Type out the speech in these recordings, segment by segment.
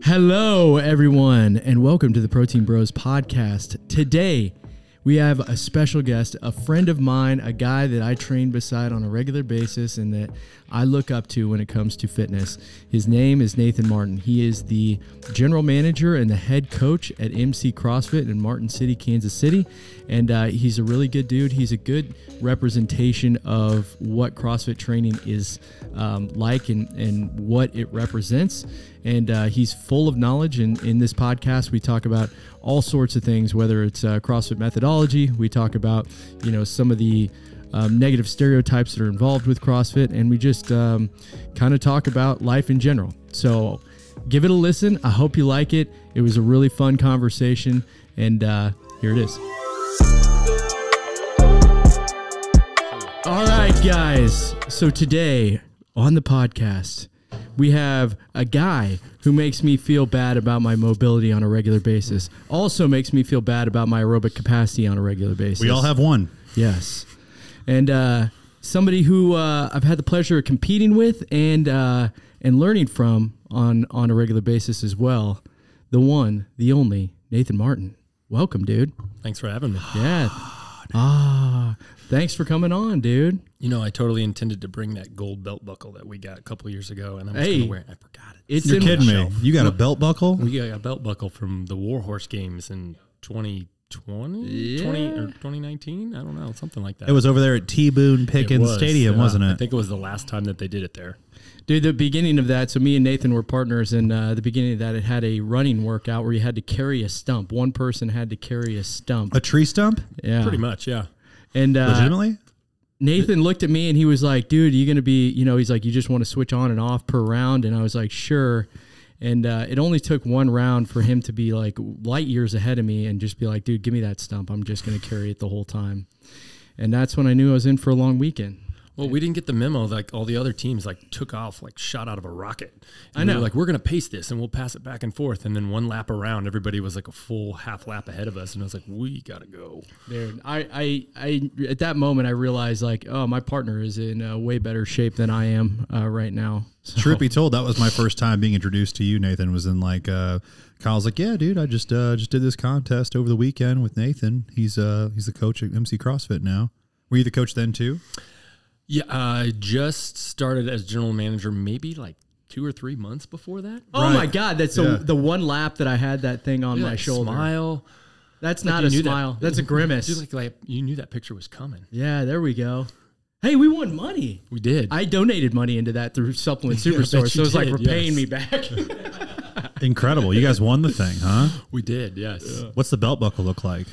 Hello, everyone, and welcome to the Protein Bros podcast. Today, we have a special guest, a friend of mine, a guy that I train beside on a regular basis and that I look up to when it comes to fitness. His name is Nathan Martin. He is the general manager and the head coach at MC CrossFit in Martin City, Kansas City, and he's a really good dude. He's a good representation of what CrossFit training is like and what it represents. And he's full of knowledge. And in this podcast, we talk about all sorts of things, whether it's CrossFit methodology. We talk about, some of the negative stereotypes that are involved with CrossFit. And we just kind of talk about life in general. So give it a listen. I hope you like it. It was a really fun conversation. And here it is. All right, guys. So today on the podcast, we have a guy who makes me feel bad about my mobility on a regular basis. Also makes me feel bad about my aerobic capacity on a regular basis. We all have one. Yes. And somebody who I've had the pleasure of competing with and learning from on a regular basis as well. The one, the only, Nathan Martin. Welcome, dude. Thanks for having me. Yeah. Thanks for coming on, dude. I totally intended to bring that gold belt buckle that we got a couple years ago, and I was going to wear it. I forgot it. You're kidding me. You got a belt buckle? We got a belt buckle from the Warhorse Games in 2020? Yeah. 2019? I don't know, something like that. It was over there at T-Boone Pickens Stadium, wasn't it? I think it was the last time that they did it there. Dude, the beginning of that, so me and Nathan were partners, and the beginning of that, it had a running workout where you had to carry a stump. One person had to carry a stump. A tree stump? Yeah. Pretty much, yeah. And legitimately? Nathan looked at me and he was like, dude, you going to be, he's like, you just want to switch on and off per round? And I was like, sure. And it only took one round for him to be like light years ahead of me and just be like, dude, give me that stump. I'm just going to carry it the whole time. And that's when I knew I was in for a long weekend. Well, we didn't get the memo. Like all the other teams, took off, shot out of a rocket. And I know. We were like, we're going to pace this, and we'll pass it back and forth. And then one lap around, everybody was like a full half lap ahead of us, and I was like, we got to go. Dude, I at that moment I realized my partner is in way better shape than I am right now. So. Truth be told, that was my first time being introduced to you, Nathan. Was in Kyle's like, yeah, dude, I just did this contest over the weekend with Nathan. He's the coach at MC CrossFit now. Were you the coach then too? Yeah, I just started as general manager maybe 2 or 3 months before that. Oh my God, that's the one lap that I had that thing on my shoulder. Smile. That's not a smile. That's a grimace. Dude, you knew that picture was coming. Yeah, there we go. Hey, we won money. We did. I donated money into that through Supplement Superstore, so it's like we're paying me back. Incredible. You guys won the thing, huh? We did, yes. Yeah. What's the belt buckle look like?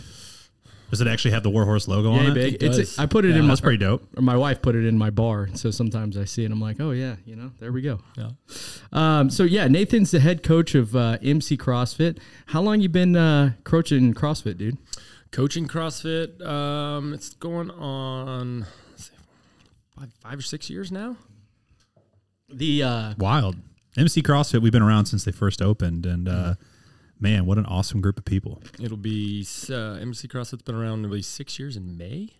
Does it actually have the Warhorse logo on it? Big. I put it in. That's pretty dope. Or my wife put it in my bar, so sometimes I see it. I'm like, oh yeah, there we go. Yeah. So yeah, Nathan's the head coach of MC CrossFit. How long you been coaching CrossFit, dude? Coaching CrossFit, it's going on 5 or 6 years now. Wild. MC CrossFit, we've been around since they first opened, and man, what an awesome group of people. It'll be, MC CrossFit's been around at least 6 years in May,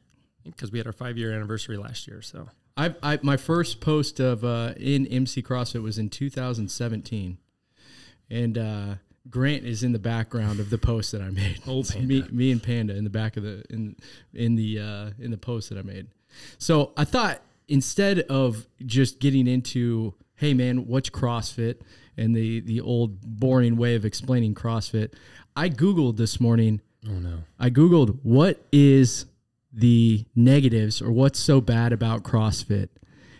because we had our 5-year anniversary last year. So my first post of in MC CrossFit was in 2017, and Grant is in the background of the post that I made. Old Panda. Me and Panda in the back of the in the post that I made. So I thought instead of just getting into, hey man, what's CrossFit? And the old boring way of explaining CrossFit, I Googled this morning. Oh, no. I Googled what is the negatives or what's so bad about CrossFit.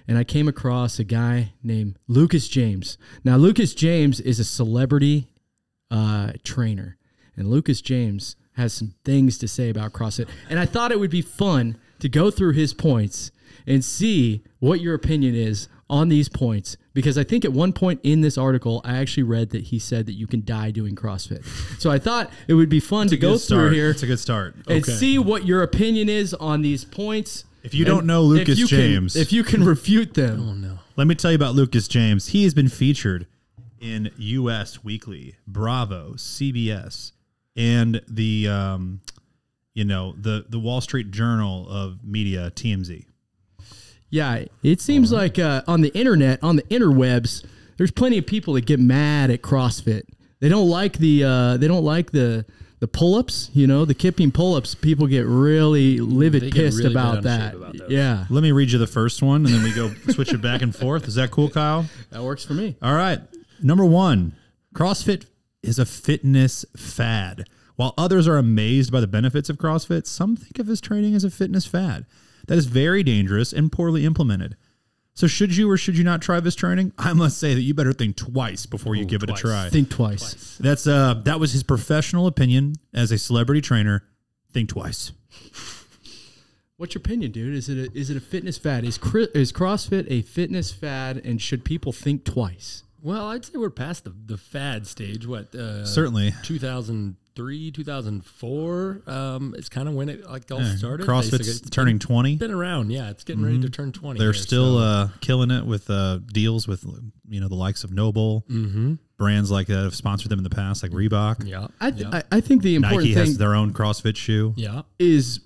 And I came across a guy named Lucas James. Now, Lucas James is a celebrity trainer. And Lucas James has some things to say about CrossFit. And I thought it would be fun to go through his points and see what your opinion is on these points, because I think at one point in this article, I actually read that he said that you can die doing CrossFit. So I thought it would be fun to go through here. It's a good start. And see what your opinion is on these points. If you don't know Lucas James. If you can refute them. Oh, no. Let me tell you about Lucas James. He has been featured in US Weekly, Bravo, CBS, and the Wall Street Journal of Media, TMZ. Yeah, it seems like on the internet, on the interwebs, there's plenty of people that get mad at CrossFit. They don't like the pull-ups, the kipping pull-ups. People get really livid, pissed about that. Yeah. Let me read you the first one, and then we go switch it back and forth. Is that cool, Kyle? That works for me. All right. Number 1, CrossFit is a fitness fad. While others are amazed by the benefits of CrossFit, some think of his training as a fitness fad. That is very dangerous and poorly implemented. So should you or should you not try this training? I must say that you better think twice before you give it a try. Think twice. That was his professional opinion as a celebrity trainer. Think twice. What's your opinion, dude? Is it a fitness fad? Is CrossFit a fitness fad, and should people think twice? Well, I'd say we're past the fad stage. Certainly 2003, 2004 is kind of when it all started. CrossFit's turning 20. Been around, yeah. It's getting ready to turn 20. They're still killing it with deals with the likes of Noble. Brands like that have sponsored them in the past, like Reebok. Yeah, I think the important Nike thing has their own CrossFit shoe. Yeah, is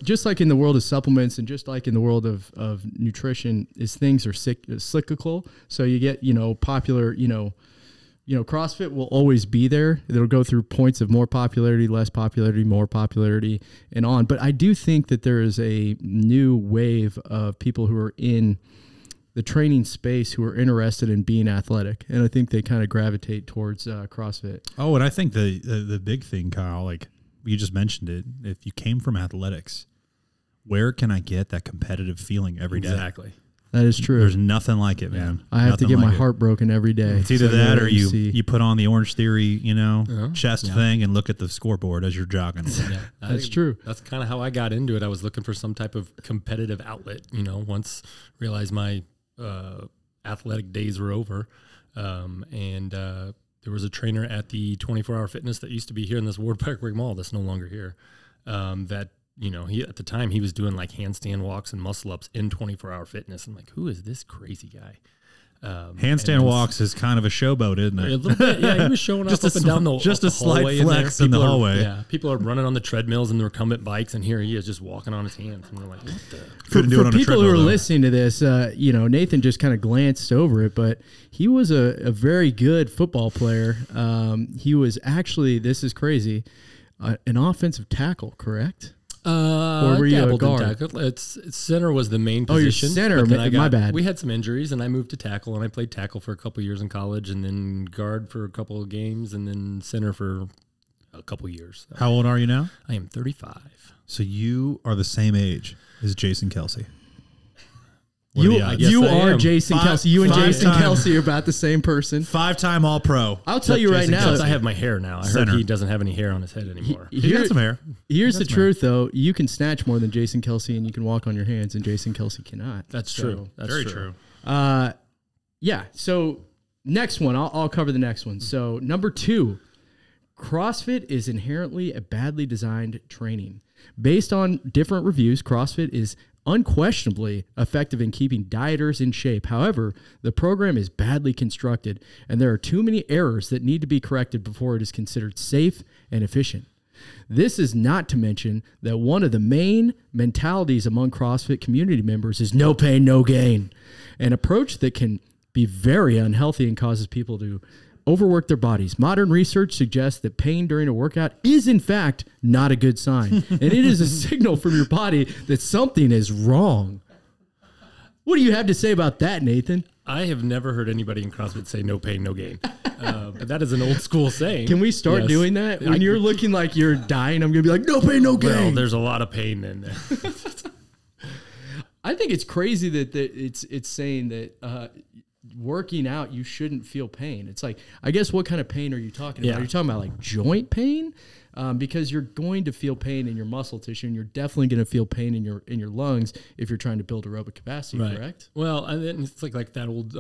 just like in the world of supplements and just like in the world of nutrition, is things are cyclical. So you get popular CrossFit will always be there. It'll go through points of more popularity, less popularity, more popularity, and on. But I do think that there is a new wave of people who are in the training space who are interested in being athletic, and I think they kind of gravitate towards CrossFit. Oh, and I think the big thing, Kyle, like you just mentioned it, if you came from athletics, where can I get that competitive feeling every day? Exactly. That is true. There's nothing like it, man. I have to get my heart broken every day. It's either that or you put on the Orange Theory, chest thing and look at the scoreboard as you're jogging. Yeah, that's true. That's kind of how I got into it. I was looking for some type of competitive outlet, once realized my athletic days were over. There was a trainer at the 24-Hour Fitness that used to be here in this Ward Parkway Mall that's no longer here. He at the time he was doing like handstand walks and muscle ups in 24-Hour Fitness. I'm like, who is this crazy guy? Handstand walks is kind of a showboat, isn't it? A little bit, yeah. He was showing off up and down the just a slight flex in the hallway. Yeah, people are running on the treadmills and the recumbent bikes, and here he is just walking on his hands, and we're like, what the? For people who are listening to this, Nathan just kind of glanced over it, but he was a very good football player. He was actually, this is crazy, an offensive tackle, correct? Or were you a guard? It's center was the main position. Oh, you're center. My bad. We had some injuries, and I moved to tackle, and I played tackle for a couple years in college, and then guard for a couple of games, and then center for a couple years. So how old are you now? I am 35. So you are the same age as Jason Kelsey. You are Jason Kelsey. You and Jason Kelsey are about the same person. 5-time All-Pro. I'll tell you right now. I have my hair now. I heard he doesn't have any hair on his head anymore. He got some hair. Here's the truth, though. You can snatch more than Jason Kelsey, and you can walk on your hands, and Jason Kelsey cannot. That's true. That's very true. Yeah. So next one, I'll cover the next one. So number 2, CrossFit is inherently a badly designed training. Based on different reviews, CrossFit is unquestionably effective in keeping dieters in shape. However, the program is badly constructed, and there are too many errors that need to be corrected before it is considered safe and efficient. This is not to mention that one of the main mentalities among CrossFit community members is no pain, no gain, an approach that can be very unhealthy and causes people to overwork their bodies. Modern research suggests that pain during a workout is, in fact, not a good sign. And it is a signal from your body that something is wrong. What do you have to say about that, Nathan? I have never heard anybody in CrossFit say no pain, no gain. But that is an old school saying. Can we start doing that? When you're looking like you're dying, I'm going to be like, no pain, no gain. Well, there's a lot of pain in there. I think it's crazy that it's saying that working out, you shouldn't feel pain. It's like, I guess, what kind of pain are you talking about? Are you talking about like joint pain? Because you're going to feel pain in your muscle tissue, and you're definitely going to feel pain in your lungs if you're trying to build aerobic capacity, correct? Well, and then it's like that old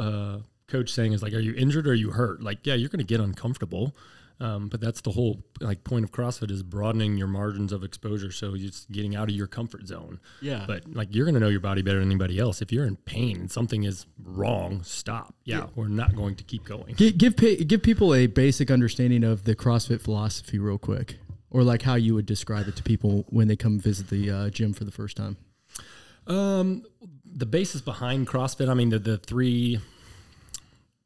coach saying is like, are you injured or are you hurt? Like, yeah, you're going to get uncomfortable. But that's the whole point of CrossFit is broadening your margins of exposure. So you're just getting out of your comfort zone. Yeah. But you're going to know your body better than anybody else. If you're in pain and something is wrong, stop. Yeah. We're not going to keep going. Give people a basic understanding of the CrossFit philosophy real quick, or like how you would describe it to people when they come visit the gym for the first time. The basis behind CrossFit, I mean, the three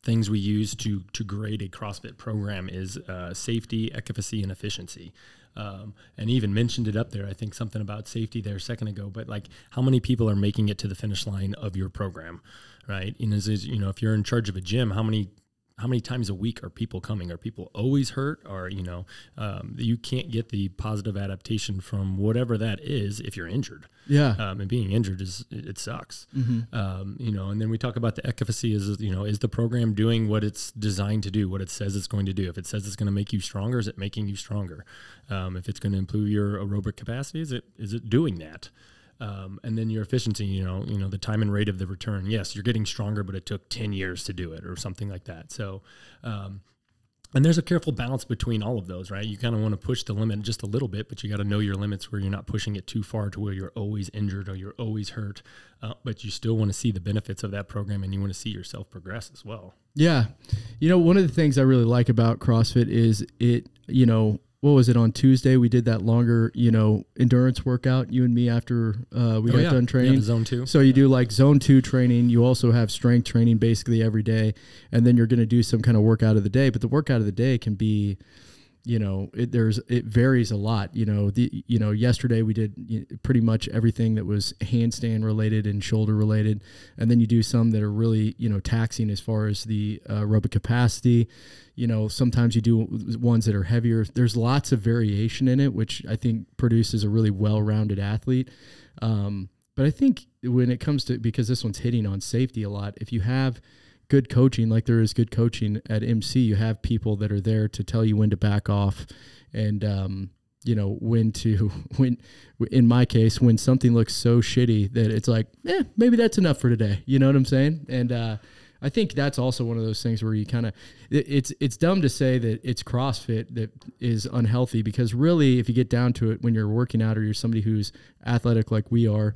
things we use to grade a CrossFit program is safety, efficacy, and efficiency. And even mentioned it up there. I think something about safety there a second ago, but like how many people are making it to the finish line of your program, right? And if you're in charge of a gym, how many times a week are people coming? Are people always hurt? Or, you can't get the positive adaptation from whatever that is if you're injured. Yeah. And being injured it sucks. Mm-hmm. And then we talk about the efficacy is the program doing what it's designed to do, what it says it's going to do? If it says it's going to make you stronger, is it making you stronger? If it's going to improve your aerobic capacity, is it doing that? And then your efficiency, the time and rate of the return. Yes, you're getting stronger, but it took 10 years to do it or something like that. So, and there's a careful balance between all of those, right? You kind of want to push the limit just a little bit, but you got to know your limits where you're not pushing it too far to where you're always injured or you're always hurt. But you still want to see the benefits of that program and you want to see yourself progress as well. Yeah. One of the things I really like about CrossFit is what was it on Tuesday? We did that longer, endurance workout, you and me, after we got done training. Yeah, zone 2. So you do like zone 2 training. You also have strength training basically every day. And then you're going to do some kind of workout of the day. But the workout of the day can be, it varies a lot. Yesterday we did pretty much everything that was handstand related and shoulder related. And then you do some that are really, taxing as far as the aerobic capacity. Sometimes you do ones that are heavier. There's lots of variation in it, which I think produces a really well-rounded athlete. But I think when it comes to, because this one's hitting on safety a lot, if you have good coaching, like there is good coaching at MC, you have people that are there to tell you when to back off and, when in my case, when something looks so shitty that it's like, maybe that's enough for today. You know what I'm saying? And, I think that's also one of those things where you kind of, it's dumb to say that it's CrossFit that is unhealthy, because really, if you get down to it, when you're working out or you're somebody who's athletic like we are,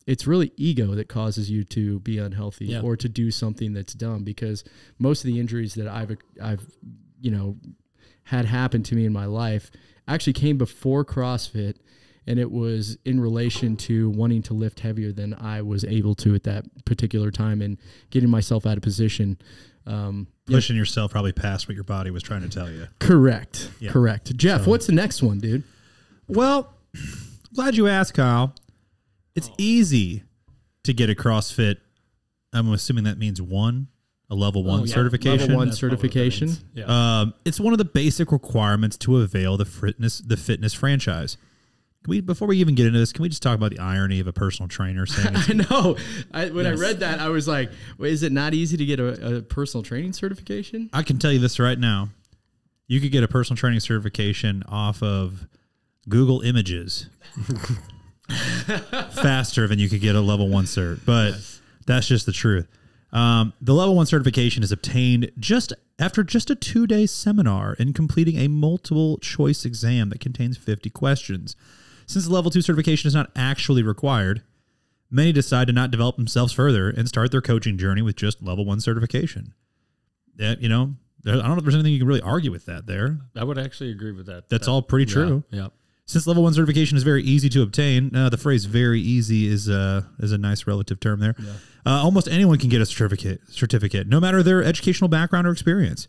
it's really ego that causes you to be unhealthy or to do something that's dumb, because most of the injuries that I've had happen to me in my life actually came before CrossFit. And it was in relation to wanting to lift heavier than I was able to at that particular time and getting myself out of position. Pushing yourself probably past what your body was trying to tell you. Correct. Yeah. Correct. Jeff, what's the next one, dude? Well, glad you asked, Kyle. It's easy to get a CrossFit. I'm assuming that means a level 1 certification. Level 1 certification. Yeah. It's one of the basic requirements to avail the fitness franchise. Before we even get into this, can we just talk about the irony of a personal trainer saying I know. When I read that, I was like, wait, is it not easy to get a personal training certification? I can tell you this right now. You could get a personal training certification off of Google Images faster than you could get a level 1 cert. But that's just the truth. The level 1 certification is obtained after just a 2-day seminar and completing a multiple choice exam that contains 50 questions. Since the level 2 certification is not actually required, many decide to not develop themselves further and start their coaching journey with just level 1 certification. I don't know if there's anything you can really argue with that there. I would actually agree with that. That's all pretty true. Yeah. Since level 1 certification is very easy to obtain, the phrase "very easy" is a nice relative term there. Yeah. Almost anyone can get a certificate, no matter their educational background or experience.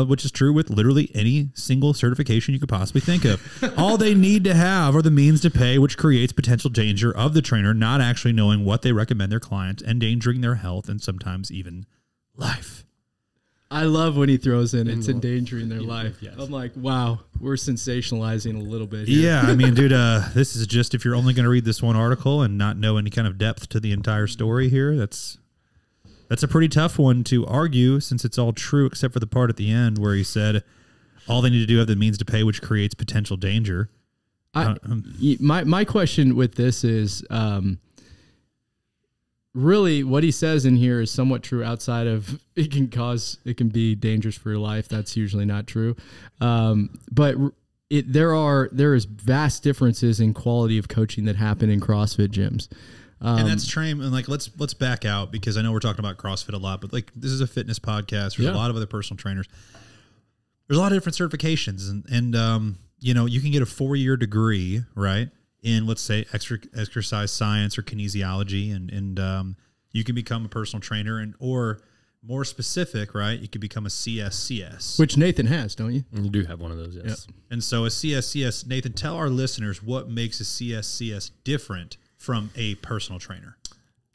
Which is true with literally any single certification you could possibly think of. All they need to have are the means to pay, which creates potential danger of the trainer not actually knowing what they recommend their clients, endangering their health and sometimes even life. I love when he throws in it's endangering their life. Yes. I'm like, wow, we're sensationalizing a little bit here. Yeah, I mean, dude, this is just, if you're only going to read this one article and not know any kind of depth to the entire story here, that's a pretty tough one to argue, since it's all true except for the part at the end where he said all they need to do have the means to pay, which creates potential danger. My question with this is, really what he says in here is somewhat true outside of it can be dangerous for your life. That's usually not true. But there is vast differences in quality of coaching that happen in CrossFit gyms. And that's train. And like, let's back out, because I know we're talking about CrossFit a lot, but like, this is a fitness podcast. There's a lot of other personal trainers. There's a lot of different certifications, and you can get a 4-year degree, right, in, let's say, exercise science or kinesiology, and you can become a personal trainer, or more specific, right, you could become a CSCS. Which Nathan has, don't you? And you do have one of those, yes. Yep. And so a CSCS, Nathan, tell our listeners what makes a CSCS different from a personal trainer.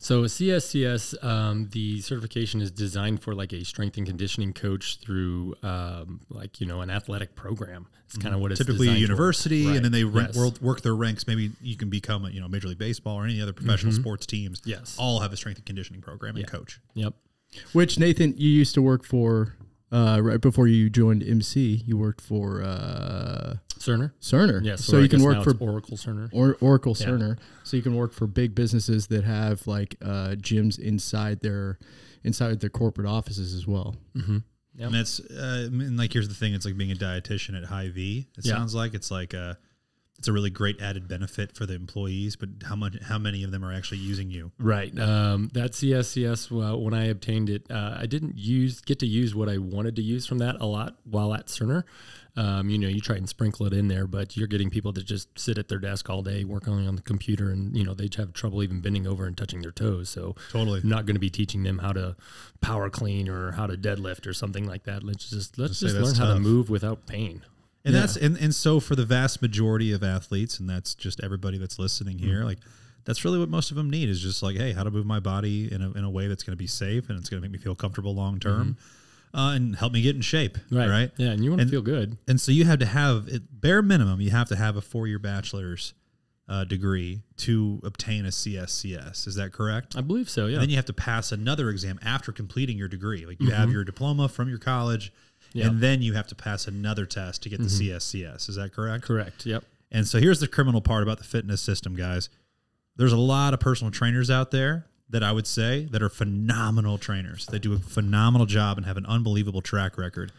So a CSCS, the certification is designed for like a strength and conditioning coach through an athletic program. It's kind of what it's typically a university, right. and then they work their ranks. Maybe you can become a Major League Baseball or any other professional sports teams. Yes, all have a strength and conditioning program and coach. Yep. Which, Nathan, you used to work for right before you joined MC. You worked for Cerner. Yes, so you can work for Oracle Cerner. Oracle Cerner. So you can work for big businesses that have like gyms inside their corporate offices as well. Mm-hmm. Yep. And that's like, here's the thing: it's like being a dietitian at Hy-Vee. It sounds like it's a really great added benefit for the employees, but how many of them are actually using you? Right. That CSCS, when I obtained it, I didn't get to use what I wanted to use from that a lot while at Cerner. You try and sprinkle it in there, but you're getting people that just sit at their desk all day working on the computer, and they have trouble even bending over and touching their toes. So totally, I'm not going to be teaching them how to power clean or how to deadlift or something like that. Let's just learn how to move without pain. And that's and so for the vast majority of athletes, and that's just everybody that's listening here, like that's really what most of them need is just like, hey, how to move my body in a way that's going to be safe and it's going to make me feel comfortable long term. And help me get in shape, right? Yeah, and you want to feel good. And so you have to have, bare minimum, you have to have a 4-year bachelor's degree to obtain a CSCS. Is that correct? I believe so, yeah. And then you have to pass another exam after completing your degree. Like you have your diploma from your college, and then you have to pass another test to get the CSCS. Is that correct? Correct, yep. And so here's the criminal part about the fitness system, guys. There's a lot of personal trainers out there that I would say that are phenomenal trainers. They do a phenomenal job and have an unbelievable track record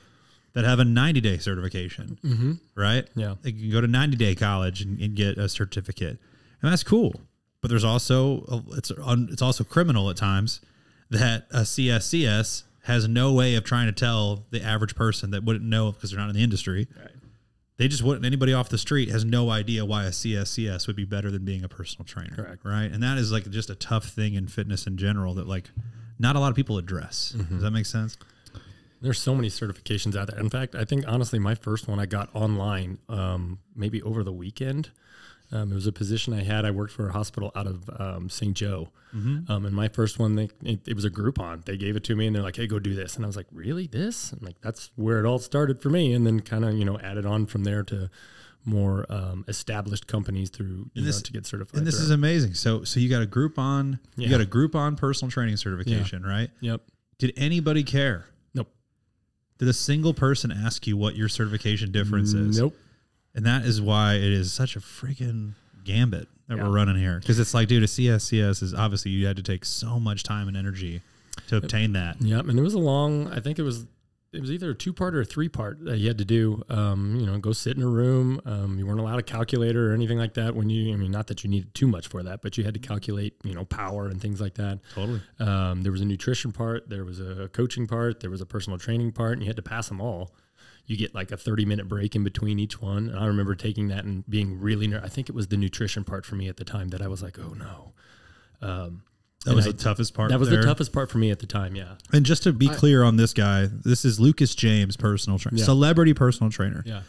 that have a 90-day certification, right? Yeah. They can go to 90-day college and get a certificate. And that's cool. But there's also, it's also criminal at times that a CSCS has no way of trying to tell the average person that wouldn't know because they're not in the industry. Right. They just wouldn't, anybody off the street has no idea why a CSCS would be better than being a personal trainer. Correct. Right. And that is like just a tough thing in fitness in general that like not a lot of people address. Does that make sense? There's so many certifications out there. In fact, I think honestly, my first one I got online, maybe over the weekend. It was a position I had. I worked for a hospital out of St. Joe. And my first one, it was a Groupon. They gave it to me and they're like, hey, go do this. And I was like, really, this? And like, that's where it all started for me. And then kind of, added on from there to more established companies through, to get certified. And this is amazing. So you got a Groupon, you got a Groupon personal training certification, right? Yep. Did anybody care? Nope. Did a single person ask you what your certification difference is? Nope. And that is why it is such a freaking gambit that we're running here. Because it's like, dude, a CSCS is obviously you had to take so much time and energy to obtain that. Yep. And it was I think it was either a 2-part or a 3-part that you had to do. Go sit in a room. You weren't allowed a calculator or anything like that not that you needed too much for that, but you had to calculate, power and things like that. Totally. There was a nutrition part. There was a coaching part. There was a personal training part, and you had to pass them all. You get like a 30-minute break in between each one. And I remember taking that and being really I think it was the nutrition part for me at the time that I was like, oh no. That was the toughest part. That was the toughest part for me at the time, yeah. And just to be clear on this guy, this is Lucas James, personal trainer, celebrity personal trainer. Yeah.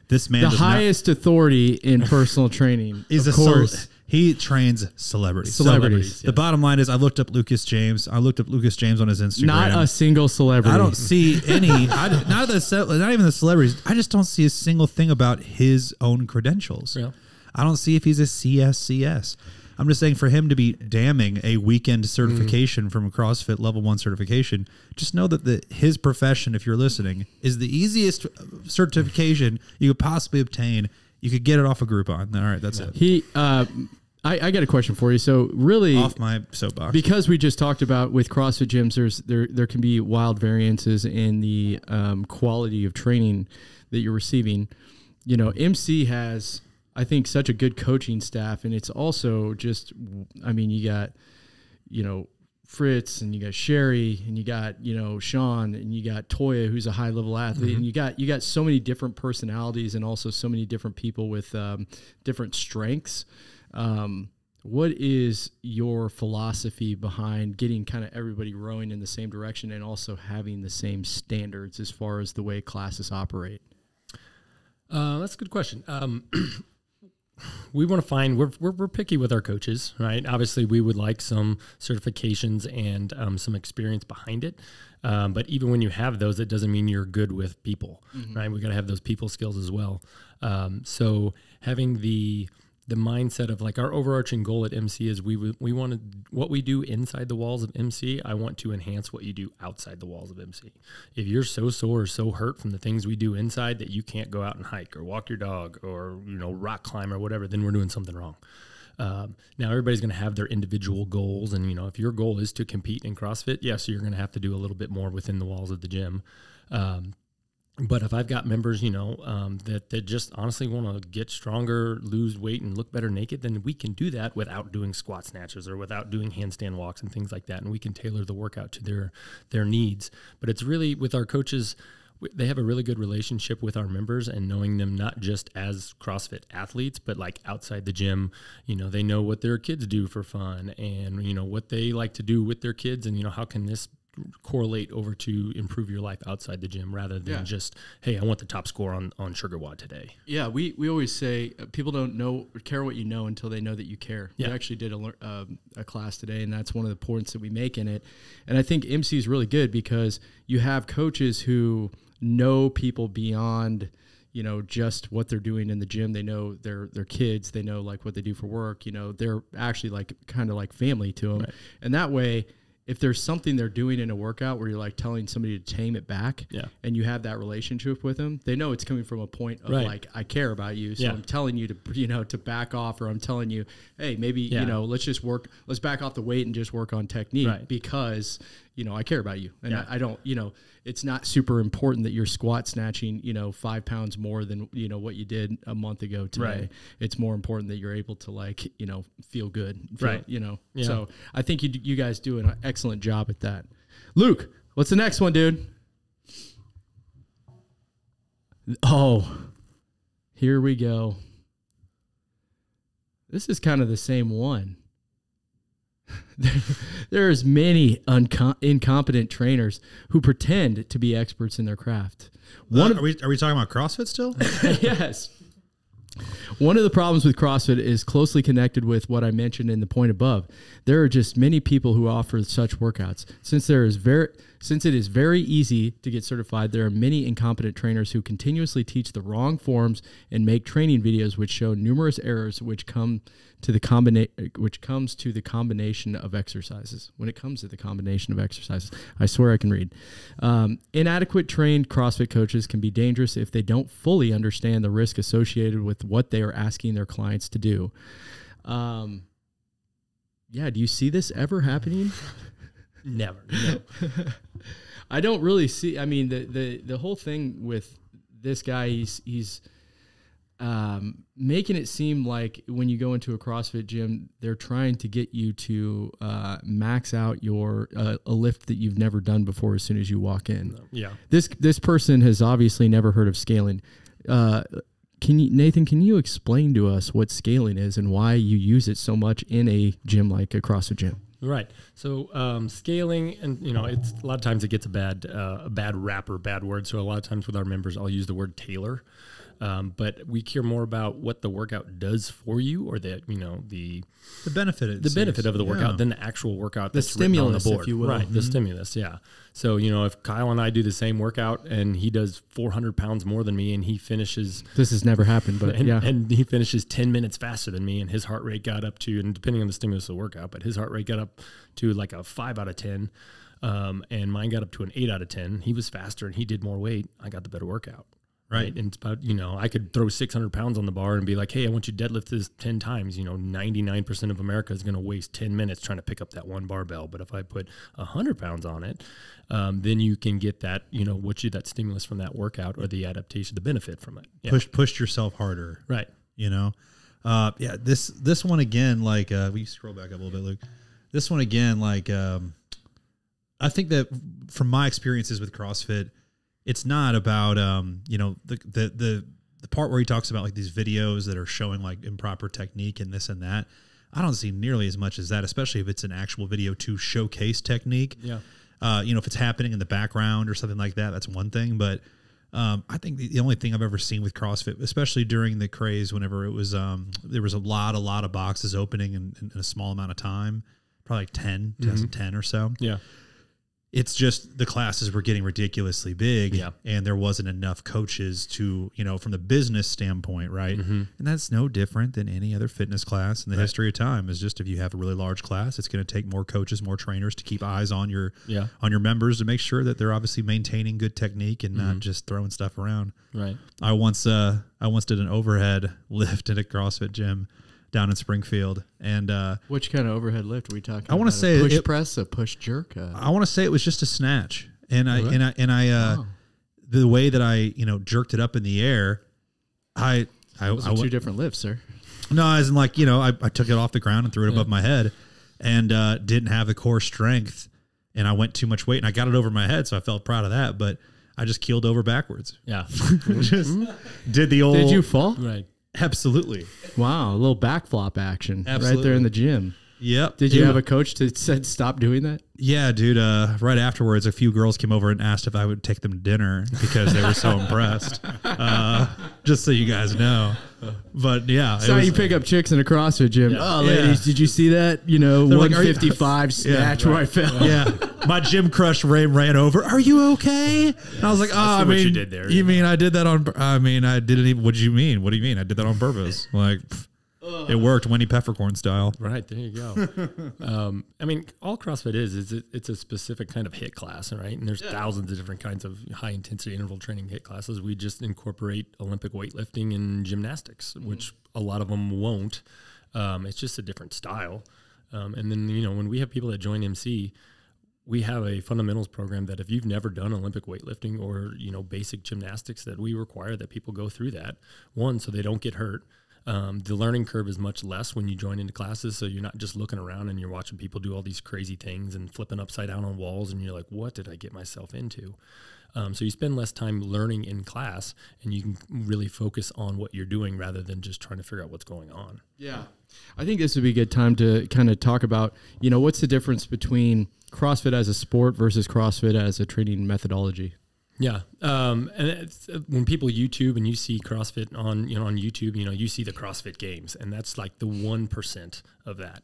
This man, the highest authority in personal training, is of course. He trains celebrities. Celebrities. The bottom line is, I looked up Lucas James. I looked up Lucas James on his Instagram. Not a single celebrity. I don't see any. Not even the celebrities. I just don't see a single thing about his own credentials. Yeah. I don't see if he's a CSCS. I'm just saying, for him to be damning a weekend certification from a CrossFit level 1 certification, just know that his profession, if you're listening, is the easiest certification you could possibly obtain. You could get it off a Groupon. All right, that's it. I got a question for you. So really, off my soapbox, because we just talked about with CrossFit gyms, there can be wild variances in the quality of training that you're receiving. MC has, I think, such a good coaching staff, and it's also just, you got, Fritz, and you got Sherry, and you got, Sean, and you got Toya, who's a high level athlete, and you got so many different personalities and also so many different people with different strengths. what is your philosophy behind getting kind of everybody rowing in the same direction and also having the same standards as far as the way classes operate? That's a good question. We want to find, we're picky with our coaches, right? Obviously we would like some certifications and some experience behind it. But even when you have those, it doesn't mean you're good with people, right? We got to have those people skills as well. So having the mindset of like our overarching goal at MC is we want to, what we do inside the walls of MC, I want to enhance what you do outside the walls of MC. If you're so sore or so hurt from the things we do inside that you can't go out and hike or walk your dog or, you know, rock climb or whatever, then we're doing something wrong. Now everybody's going to have their individual goals. And, you know, if your goal is to compete in CrossFit, yes, you're going to have to do a little bit more within the walls of the gym. But if I've got members, you know, that just honestly want to get stronger, lose weight, and look better naked, then we can do that without doing squat snatches or without doing handstand walks and things like that. And we can tailor the workout to their needs. But it's really with our coaches, they have a really good relationship with our members and knowing them not just as CrossFit athletes, but like outside the gym. You know, they know what their kids do for fun and, you know, what they like to do with their kids and, you know, how can this correlate over to improve your life outside the gym rather than just, hey, I want the top score on Sugar WOD today. Yeah, we always say people don't know or care what you know until they know that you care. Yeah. We actually did a class today, and that's one of the points that we make in it. And I think MC is really good because you have coaches who know people beyond, you know, just what they're doing in the gym. They know their kids. They know like what they do for work. You know, they're actually like kind of like family to them. Right. And that way, if there's something they're doing in a workout where you're like telling somebody to tame it back and you have that relationship with them, they know it's coming from a point of like, I care about you. So I'm telling you to, you know, to back off, or I'm telling you, hey, maybe, you know, let's back off the weight and just work on technique because, you know, I care about you. And I don't, you know, it's not super important that you're squat snatching, you know, 5 pounds more than, you know, what you did a month ago today. Right. It's more important that you're able to like, you know, feel good, you know? Yeah. So I think you guys do an excellent job at that. Luke, what's the next one, dude? Oh, here we go. This is kind of the same one. There's many incompetent trainers who pretend to be experts in their craft. Are we talking about CrossFit still? Yes. One of the problems with CrossFit is closely connected with what I mentioned in the point above. There are just many people who offer such workouts. Since it is very easy to get certified, there are many incompetent trainers who continuously teach the wrong forms and make training videos which show numerous errors which comes to the combination of exercises. When it comes to the combination of exercises, I swear I can read. Inadequate trained CrossFit coaches can be dangerous if they don't fully understand the risk associated with what they are asking their clients to do. Do you see this ever happening? Never. No. I don't really see. I mean, the whole thing with this guy, he's making it seem like when you go into a CrossFit gym, they're trying to get you to max out your a lift that you've never done before as soon as you walk in. Yeah. This person has obviously never heard of scaling. Nathan, can you explain to us what scaling is and why you use it so much in a gym like a CrossFit gym? Right. So scaling, and you know, it's a lot of times it gets a bad rap or bad word. So a lot of times with our members, I'll use the word tailor. But we care more about what the workout does for you, or the benefit of the workout than the actual workout. The stimulus, on the board. If you will. Right. The stimulus. Yeah. So, you know, if Kyle and I do the same workout and he does 400 pounds more than me and he finishes, this has never happened, but and he finishes 10 minutes faster than me and his heart rate got up to, and depending on the stimulus of the workout, but his heart rate got up to like a 5 out of 10. And mine got up to an 8 out of 10. He was faster and he did more weight. I got the better workout. Right. And it's about, you know, I could throw 600 pounds on the bar and be like, hey, I want you to deadlift this 10 times. You know, 99% of America is going to waste 10 minutes trying to pick up that one barbell. But if I put 100 pounds on it, then you can get that, you know, that stimulus from that workout or the adaptation, the benefit from it. Yeah. Push yourself harder. Right. You know, this one again, like, will you scroll back up a little bit, Luke? This one again, like, I think that from my experiences with CrossFit, it's not about, you know, the part where he talks about like these videos that are showing like improper technique and this and that. I don't see nearly as much as that, especially if it's an actual video to showcase technique. Yeah. If it's happening in the background or something like that, that's one thing. But I think the only thing I've ever seen with CrossFit, especially during the craze, whenever it was, there was a lot of boxes opening in a small amount of time, probably like 10, 10 or so. Yeah. It's just the classes were getting ridiculously big, Yeah. and there wasn't enough coaches to, from the business standpoint, right? And that's no different than any other fitness class in the history of time. Is just if you have a really large class, it's going to take more coaches, more trainers to keep eyes on your members to make sure that they're obviously maintaining good technique and not just throwing stuff around. Right. I once did an overhead lift at a CrossFit gym down in Springfield, and which kind of overhead lift are we talking? I want to say a push press, a push jerk. I want to say it was just a snatch, and the way that I jerked it up in the air, I two different lifts, sir. No, as in like I took it off the ground and threw it above my head, and didn't have the core strength, and I went too much weight, and I got it over my head, so I felt proud of that, but I just keeled over backwards. Yeah. Just did the old. Did you fall? Right. Absolutely. Wow, a little back flop action right Absolutely. there in the gym. Yep. Did you have a coach that said stop doing that? Yeah, dude. Right afterwards, a few girls came over and asked if I would take them to dinner because they were so impressed. Just so you guys know. But yeah, So you pick up chicks in a CrossFit gym. Yeah. Oh, ladies, did you see that? 155 snatch where I fell. Yeah, my gym crush ran over. Are you okay? And I was like, I see what you did there. You mean I did that on? I mean, I didn't even. What do you mean? What do you mean? I did that on purpose. Like. It worked, Winnie Peppercorn style. Right, there you go. I mean, all CrossFit is it's a specific kind of HIIT class, right? And there's thousands of different kinds of high-intensity interval training HIIT classes. We just incorporate Olympic weightlifting and gymnastics, which a lot of them won't. It's just a different style. And then, when we have people that join MC, we have a fundamentals program that if you've never done Olympic weightlifting or, basic gymnastics, that we require that people go through that, one, so they don't get hurt. The learning curve is much less when you join into classes, so you're not just looking around and you're watching people do all these crazy things and flipping upside down on walls, and you're like, what did I get myself into? So you spend less time learning in class, and you can really focus on what you're doing rather than just trying to figure out what's going on. Yeah. I think this would be a good time to kind of talk about, what's the difference between CrossFit as a sport versus CrossFit as a training methodology? Yeah. And when people YouTube and you see CrossFit on YouTube, you see the CrossFit Games, and that's like the 1% of that.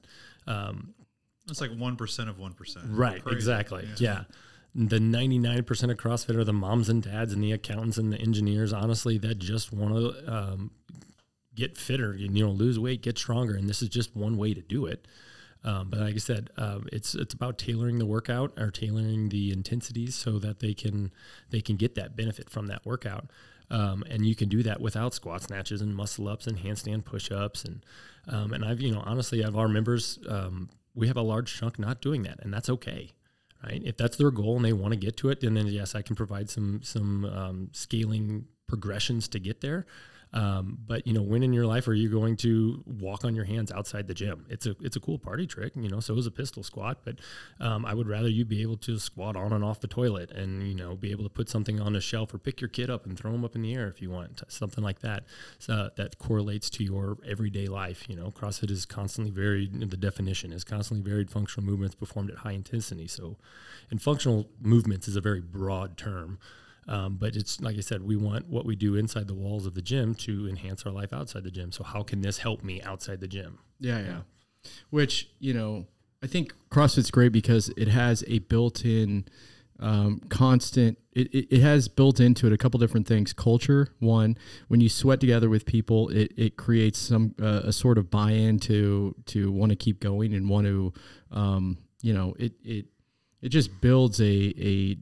It's like 1% of 1%. Right. Crazy. Exactly. Yeah. The 99% of CrossFit are the moms and dads and the accountants and the engineers, honestly, that just want to get fitter, lose weight, get stronger. And this is just one way to do it. But like I said, it's about tailoring the workout or tailoring the intensities so that they can get that benefit from that workout. And you can do that without squat snatches and muscle ups and handstand push-ups. And I've, honestly, of our members, we have a large chunk not doing that, and that's okay. Right? If that's their goal and they want to get to it, then yes, I can provide some scaling progressions to get there. But when in your life are you going to walk on your hands outside the gym? It's a cool party trick, so is a pistol squat, but, I would rather you be able to squat on and off the toilet and, be able to put something on a shelf or pick your kid up and throw them up in the air if you want, something like that. So that correlates to your everyday life. CrossFit is constantly varied. The definition is constantly varied functional movements performed at high intensity. So, and functional movements is a very broad term. But it's like I said, we want what we do inside the walls of the gym to enhance our life outside the gym. So how can this help me outside the gym? Yeah. Which, I think CrossFit's great because it has a built-in constant, it has built into it a couple different things. Culture, one, when you sweat together with people, it creates some, a sort of buy-in to want to keep going and want to, it just builds a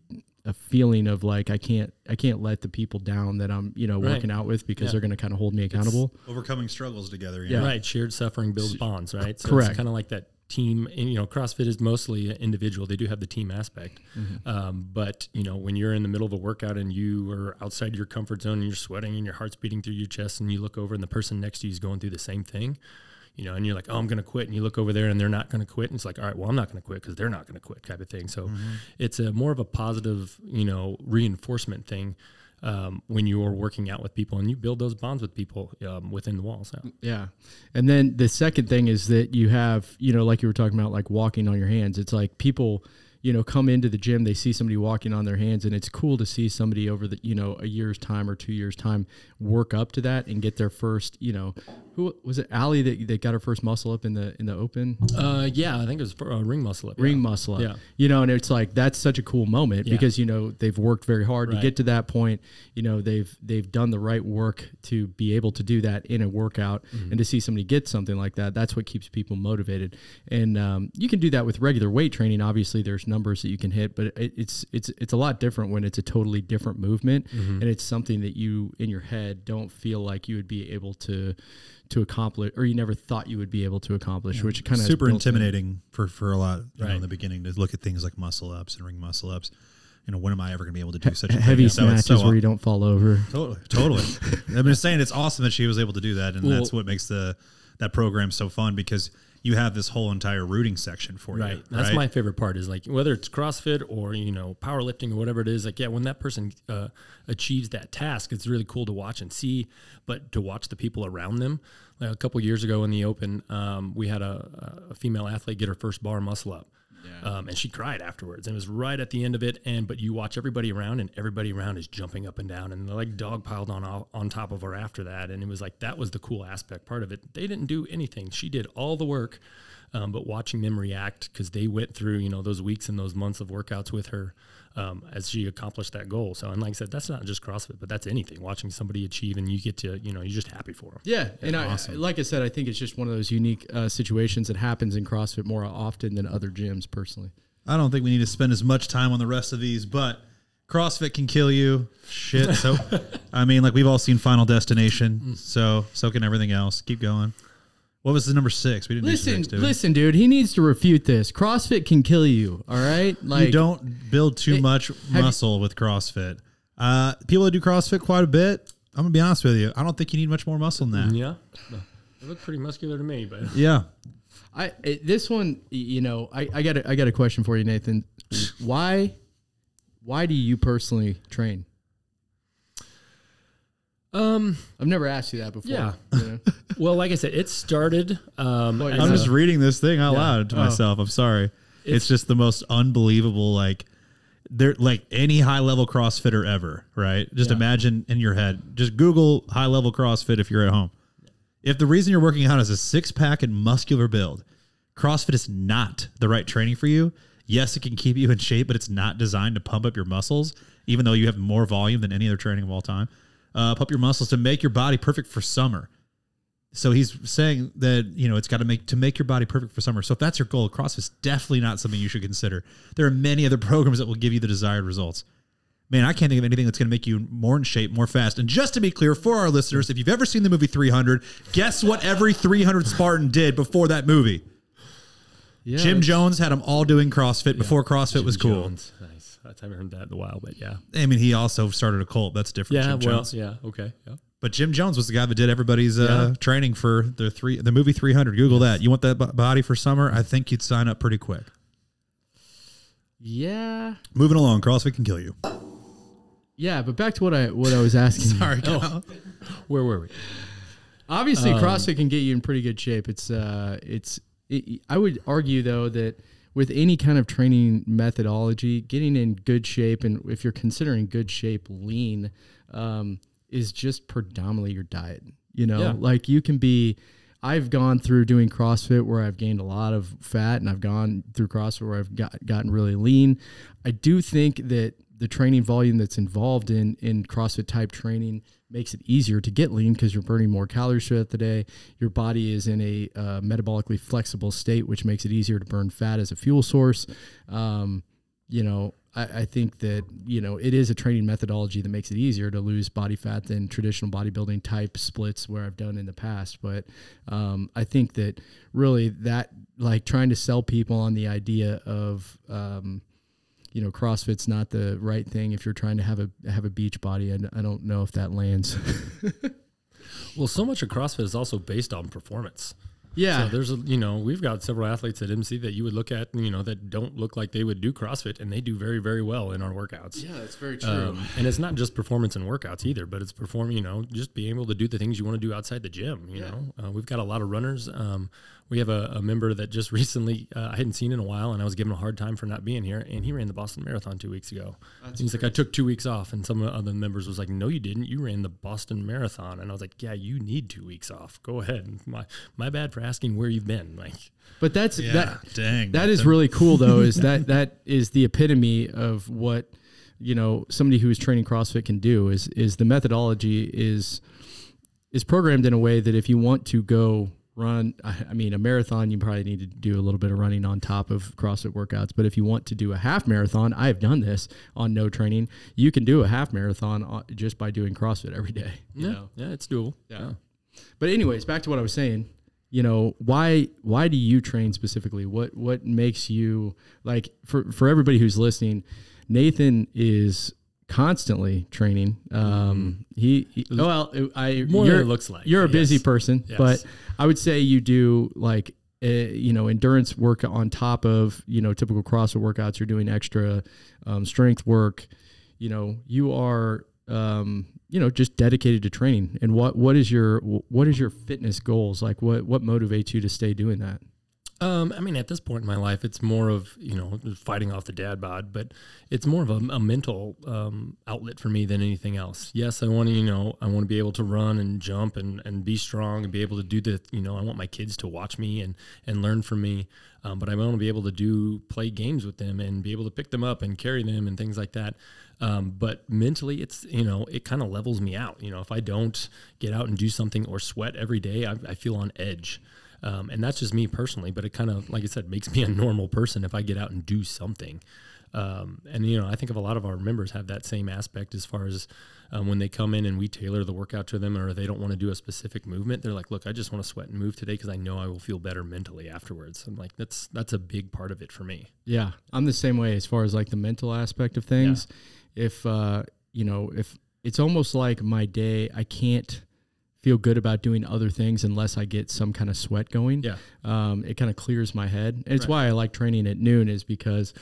feeling of like, I can't let the people down that I'm, working out with because they're going to kind of hold me accountable. It's overcoming struggles together. Yeah. Right. Shared suffering builds bonds, right? So correct. It's kind of like that team, and, CrossFit is mostly individual. They do have the team aspect. But, when you're in the middle of a workout and you are outside your comfort zone and you're sweating and your heart's beating through your chest and you look over and the person next to you is going through the same thing, and you're like, oh, I'm going to quit. And you look over there and they're not going to quit. And it's like, all right, well, I'm not going to quit because they're not going to quit type of thing. So it's a more of a positive, reinforcement thing. when you're working out with people, and you build those bonds with people within the walls. Yeah. And then the second thing is that you have, like you were talking about, like walking on your hands. It's like people, come into the gym, they see somebody walking on their hands, and it's cool to see somebody over the, a year's time or 2 years time work up to that and get their first, who was it? Allie that got her first muscle up in the open? Yeah, I think it was ring muscle up. Ring muscle up. Yeah. And it's like, that's such a cool moment because, they've worked very hard to get to that point. They've done the right work to be able to do that in a workout, and to see somebody get something like that, that's what keeps people motivated. And you can do that with regular weight training. Obviously there's numbers that you can hit, but it's a lot different when it's a totally different movement, and it's something that you in your head don't feel like you would be able to accomplish, or you never thought you would be able to accomplish, which kind of super intimidating for a lot in the beginning to look at things like muscle ups and ring muscle ups. When am I ever going to be able to do such a heavy thing? snatches where you don't fall over? Totally. I'm just saying it's awesome that she was able to do that, and that's what makes that program so fun, because you have this whole entire rooting section for you. That's my favorite part, is like, whether it's CrossFit or, powerlifting or whatever it is, like, when that person achieves that task, it's really cool to watch and see, but to watch the people around them. Like a couple years ago in the Open, we had a female athlete get her first bar muscle up. And she cried afterwards, and it was right at the end of it. But you watch everybody around, and everybody around is jumping up and down, and they're like dogpiled on top of her after that. And it was like, that was the cool aspect part of it. They didn't do anything. She did all the work, but watching them react, because they went through, those weeks and those months of workouts with her as she accomplished that goal. So, and like I said, that's not just CrossFit, but that's anything. Watching somebody achieve, and you get to, you're just happy for them. Yeah, and awesome. Like I said, I think it's just one of those unique situations that happens in CrossFit more often than other gyms, personally. I don't think we need to spend as much time on the rest of these, but CrossFit can kill you. Shit. So, I mean, like, we've all seen Final Destination, so can everything else. Keep going. What was the number 6? We didn't listen, dude. He needs to refute this. CrossFit can kill you. All right, like, you don't build too much muscle with CrossFit. People that do CrossFit quite a bit, I'm gonna be honest with you, I don't think you need much more muscle than that. Yeah, they look pretty muscular to me, but yeah. This one, I got a question for you, Nathan. Why do you personally train? I've never asked you that before. Yeah. Well, like I said, it started. I'm just reading this thing out loud to myself. I'm sorry. It's just the most unbelievable. Like, they're like any high level CrossFitter ever, right? Just imagine in your head. Just Google high level CrossFit if you're at home. If the reason you're working out is a 6-pack and muscular build, CrossFit is not the right training for you. Yes, it can keep you in shape, but it's not designed to pump up your muscles, even though you have more volume than any other training of all time. Pump your muscles to make your body perfect for summer. So he's saying that, it's got to make your body perfect for summer. So if that's your goal, CrossFit's definitely not something you should consider. There are many other programs that will give you the desired results. Man, I can't think of anything that's going to make you more in shape, more fast. And just to be clear, for our listeners, if you've ever seen the movie 300, guess what every 300 Spartan did before that movie? Yeah, Jim Jones had them all doing CrossFit before CrossFit Jim was cool. Jones. Nice. I haven't heard that in a while, but yeah. I mean, he also started a cult. That's different. Yeah, Jim Jones. Okay. Yeah. But Jim Jones was the guy that did everybody's training for the movie 300. Google that. You want that body for summer? I think you'd sign up pretty quick. Yeah. Moving along, CrossFit can kill you. Yeah, but back to what I was asking. Sorry, where were we? Obviously, CrossFit can get you in pretty good shape. I would argue, though, that with any kind of training methodology, getting in good shape, and if you're considering good shape, lean, is just predominantly your diet. Like, you can be. I've gone through doing CrossFit where I've gained a lot of fat, and I've gone through CrossFit where I've gotten really lean. I do think that the training volume that's involved in CrossFit type training makes it easier to get lean because you're burning more calories throughout the day. Your body is in a metabolically flexible state, which makes it easier to burn fat as a fuel source. I think that, it is a training methodology that makes it easier to lose body fat than traditional bodybuilding type splits where I've done in the past. But I think that really that, like, trying to sell people on the idea of, CrossFit's not the right thing if you're trying to have a beach body. I don't know if that lands. Well, so much of CrossFit is also based on performance. Yeah. So there's we've got several athletes at MC that you would look at, that don't look like they would do CrossFit, and they do very, very well in our workouts. Yeah, that's very true. And it's not just performance in workouts either, but it's just being able to do the things you want to do outside the gym. We've got a lot of runners. We have a member that just recently, I hadn't seen in a while, and I was giving him a hard time for not being here, and he ran the Boston Marathon 2 weeks ago. He's like, I took 2 weeks off, and some of the other members was like, no, you didn't. You ran the Boston Marathon. And I was like, yeah, you need 2 weeks off. Go ahead. My bad for asking where you've been. Like, but that dang, is really cool though, is that is the epitome of what, somebody who is training CrossFit can do is the methodology is programmed in a way that if you want to go run, I mean, a marathon, you probably need to do a little bit of running on top of CrossFit workouts. But if you want to do a half marathon, I have done this on no training. You can do a half marathon just by doing CrossFit every day. Yeah, it's doable. Yeah. But anyways, back to what I was saying. Why do you train specifically? What makes you, like, for everybody who's listening, Nathan is constantly training. More than it looks like. You're a busy person, yes. But I would say you do like endurance work on top of typical CrossFit workouts. You're doing extra strength work. You are just dedicated to training. And what is your fitness goals? Like what motivates you to stay doing that? I mean, at this point in my life, it's more of, fighting off the dad bod, but it's more of a mental outlet for me than anything else. Yes, I want to be able to run and jump and be strong and be able to do I want my kids to watch me and learn from me. But I want to be able to play games with them and be able to pick them up and carry them and things like that. But mentally, it's, it kind of levels me out. If I don't get out and do something or sweat every day, I feel on edge. And that's just me personally, but it kind of, like I said, makes me a normal person if I get out and do something. I think of a lot of our members have that same aspect as far as when they come in and we tailor the workout to them, or they don't want to do a specific movement. They're like, look, I just want to sweat and move today because I know I will feel better mentally afterwards. I'm like, that's a big part of it for me. Yeah. I'm the same way as far as like the mental aspect of things. Yeah. If it's almost like my day, I can't feel good about doing other things unless I get some kind of sweat going. Yeah. It kind of clears my head. And it's why I like training at noon, is because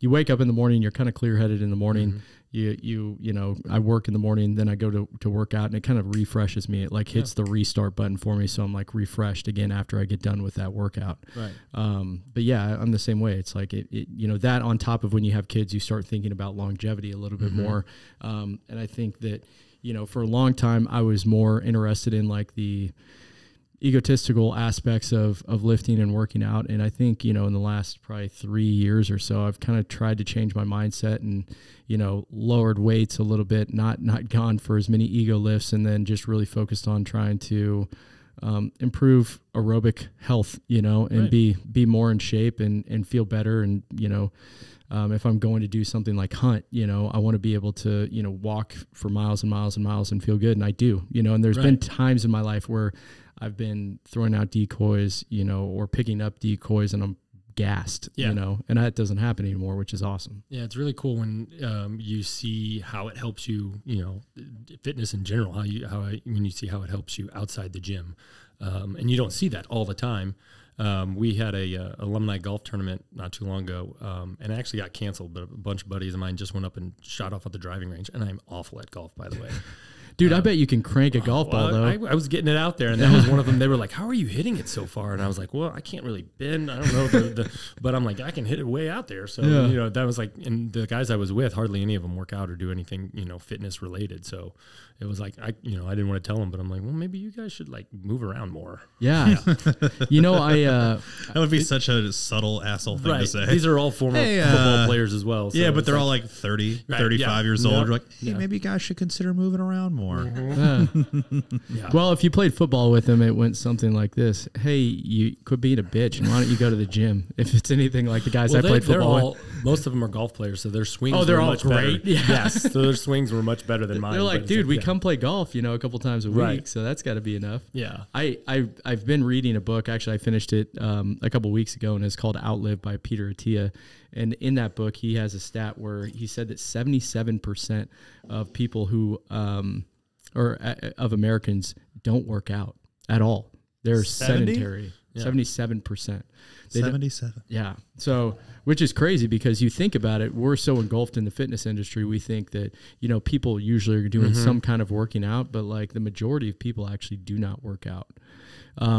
you wake up in the morning, you're kind of clear headed in the morning. Mm-hmm. I work in the morning, then I go to work out, and it kind of refreshes me. It like hits the restart button for me. So I'm like refreshed again after I get done with that workout. Right. But yeah, I'm the same way. It's like, that on top of when you have kids, you start thinking about longevity a little bit more. And I think that, for a long time, I was more interested in like the egotistical aspects of lifting and working out. And I think, in the last probably 3 years or so, I've kind of tried to change my mindset and, lowered weights a little bit, not gone for as many ego lifts, and then just really focused on trying to improve aerobic health, and be more in shape and feel better. And, if I'm going to do something like hunt, I want to be able to, walk for miles and miles and miles and feel good. And I do, and there's been times in my life where I've been throwing out decoys, or picking up decoys, and I'm gassed, and that doesn't happen anymore, which is awesome. Yeah. It's really cool when you see how it helps you, fitness in general, when you see how it helps you outside the gym. And you don't see that all the time. We had a alumni golf tournament not too long ago, and it actually got canceled, but a bunch of buddies of mine just went up and shot off at the driving range, and I'm awful at golf, by the way. Dude, I bet you can crank a golf ball, though. I was getting it out there, and that was one of them. They were like, how are you hitting it so far? And I was like, well, I can't really bend. I don't know. But I'm like, I can hit it way out there. So, that was like, and the guys I was with, hardly any of them work out or do anything, fitness related. So it was like, I didn't want to tell them, but I'm like, well, maybe you guys should like move around more. Yeah. That would be such a subtle asshole thing to say. These are all former football players as well. So yeah, but they're all like 30, 35 years old. You're like, hey, maybe you guys should consider moving around more. Mm-hmm. Well, if you played football with them, it went something like this. Hey, you quit being a bitch, and why don't you go to the gym? If it's anything like the guys I played football with. Most of them are golf players, so their swings were much great. Better. Yes, so their swings were much better than mine. They're like, dude, we come play golf, a couple times a week, so that's got to be enough. Yeah. I've been reading a book. Actually, I finished it a couple weeks ago, and it's called Outlive by Peter Attia. And in that book, he has a stat where he said that 77% of people who of Americans don't work out at all. They're 70? sedentary. 77%. 77. Yeah. So, which is crazy because you think about it, we're so engulfed in the fitness industry. We think that, you know, people usually are doing some kind of working out, but like the majority of people actually do not work out,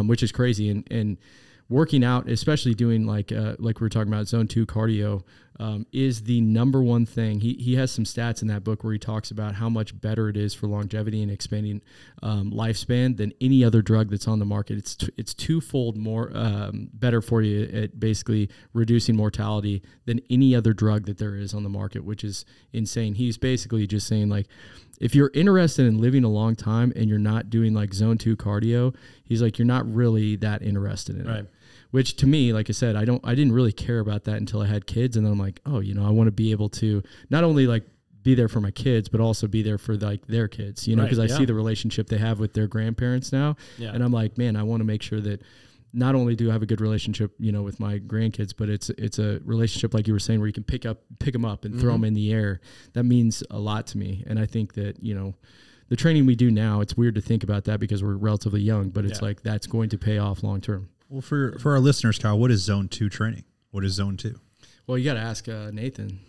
which is crazy. And working out, especially doing like we were talking about zone 2 cardio, is the number one thing. He has some stats in that book where he talks about how much better it is for longevity and expanding lifespan than any other drug that's on the market. It's twofold more better for you at basically reducing mortality than any other drug that there is on the market, which is insane. He's basically just saying, like, if you're interested in living a long time and you're not doing like zone 2 cardio, he's like, you're not really that interested in it. Which to me, like I said, I didn't really care about that until I had kids. And then I'm like, oh, you know, I want to be able to not only like be there for my kids, but also be there for like their kids, you know, because I see the relationship they have with their grandparents now. Yeah. And I'm like, man, I want to make sure that not only do I have a good relationship, you know, with my grandkids, but it's a relationship, like you were saying, where you can pick them up and throw them in the air. That means a lot to me. And I think that, you know, the training we do now, it's weird to think about that because we're relatively young, but it's like that's going to pay off long term. Well, for our listeners, Kyle, what is zone 2 training? What is zone 2? Well, you got to ask Nathan.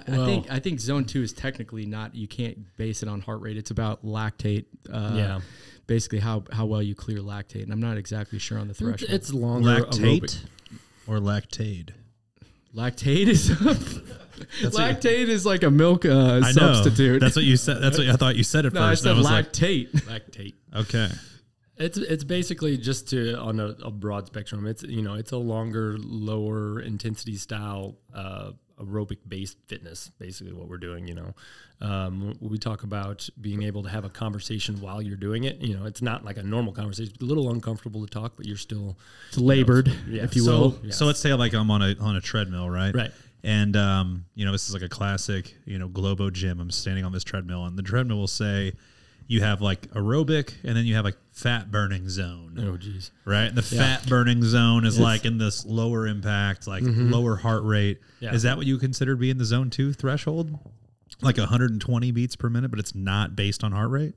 Well, I think zone 2 is technically not, you can't base it on heart rate. It's about lactate. Basically how well you clear lactate. And I'm not exactly sure on the threshold. It's longer. Lactate or lactade? Lactate is lactate is like a milk substitute. That's what you said. That's what I thought you said at first. I said lactate. Lactate. Okay. It's basically just on a broad spectrum. It's, you know, it's a longer, lower intensity style aerobic based fitness. Basically, what we're doing. You know, we talk about being able to have a conversation while you're doing it. You know, it's not like a normal conversation. It's a little uncomfortable to talk, but you're still labored, if you will. So let's say like I'm on a treadmill, right? Right. And you know, this is like a classic, you know, Globo gym. I'm standing on this treadmill, and the treadmill will say, you have like aerobic, and then you have like fat burning zone. Oh, geez. Right? And the fat burning zone is like in this lower impact, like lower heart rate. Yeah. Is that what you consider being the zone 2 threshold? Like 120 beats per minute, but it's not based on heart rate?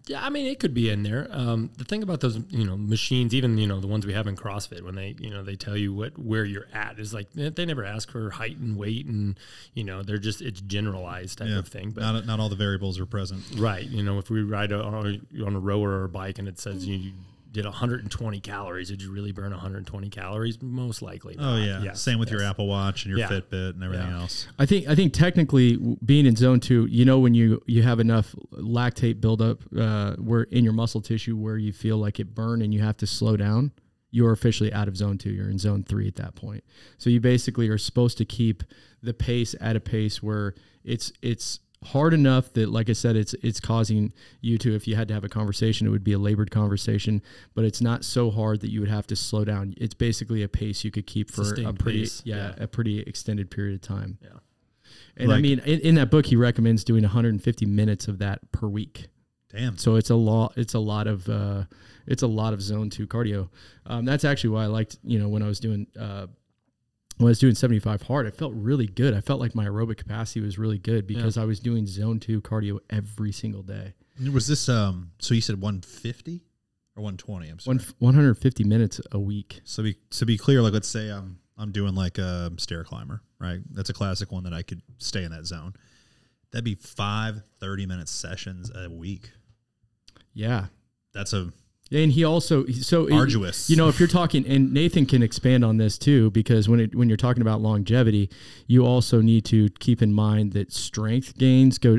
Yeah, I mean, it could be in there. The thing about those, you know, machines, even, you know, the ones we have in CrossFit, when they, you know, they tell you where you're at, is like they never ask for height and weight, and, you know, they're just, it's generalized type of thing. But not all the variables are present. Right. You know, if we ride on a rower or a bike and it says you did 120 calories, did you really burn 120 calories? Most likely not. Oh, yeah. Yes. Same with your Apple Watch and your Fitbit and everything else. I think technically being in zone 2, you know, when you have enough lactate buildup where in your muscle tissue where you feel like it burned and you have to slow down, you're officially out of zone 2. You're in zone 3 at that point. So you basically are supposed to keep the pace at a pace where it's hard enough that, like I said, it's causing you to, if you had to have a conversation, it would be a labored conversation, but it's not so hard that you would have to slow down. It's basically a pace you could keep for a pretty extended period of time. Yeah. And like, I mean, in that book, he recommends doing 150 minutes of that per week. Damn. So it's a lot of zone 2 cardio. That's actually why I liked, you know, when I was doing 75 hard, it felt really good. I felt like my aerobic capacity was really good because I was doing zone 2 cardio every single day. Was this, so you said 150 or 120? I'm sorry. 150 minutes a week. So be clear, like let's say I'm doing like a stair climber, right? That's a classic one that I could stay in that zone. That'd be 5 30-minute sessions a week. Yeah. That's a... And he also, arduous. You know, if you're talking, and Nathan can expand on this too, because when you're talking about longevity, you also need to keep in mind that strength gains go.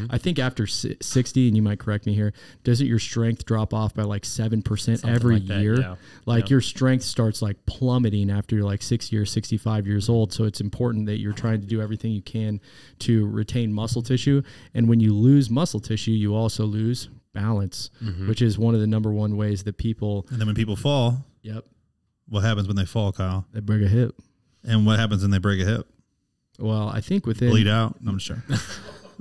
I think after 60, and you might correct me here, doesn't your strength drop off by like 7% every year? Yeah. Like your strength starts like plummeting after you're like 60 or 65 years old. So it's important that you're trying to do everything you can to retain muscle tissue. And when you lose muscle tissue, you also lose balance, which is one of the number one ways that people... And then when people fall... Yep. What happens when they fall, Kyle? They break a hip. And what happens when they break a hip? Well, I think within... Bleed out? I'm sure.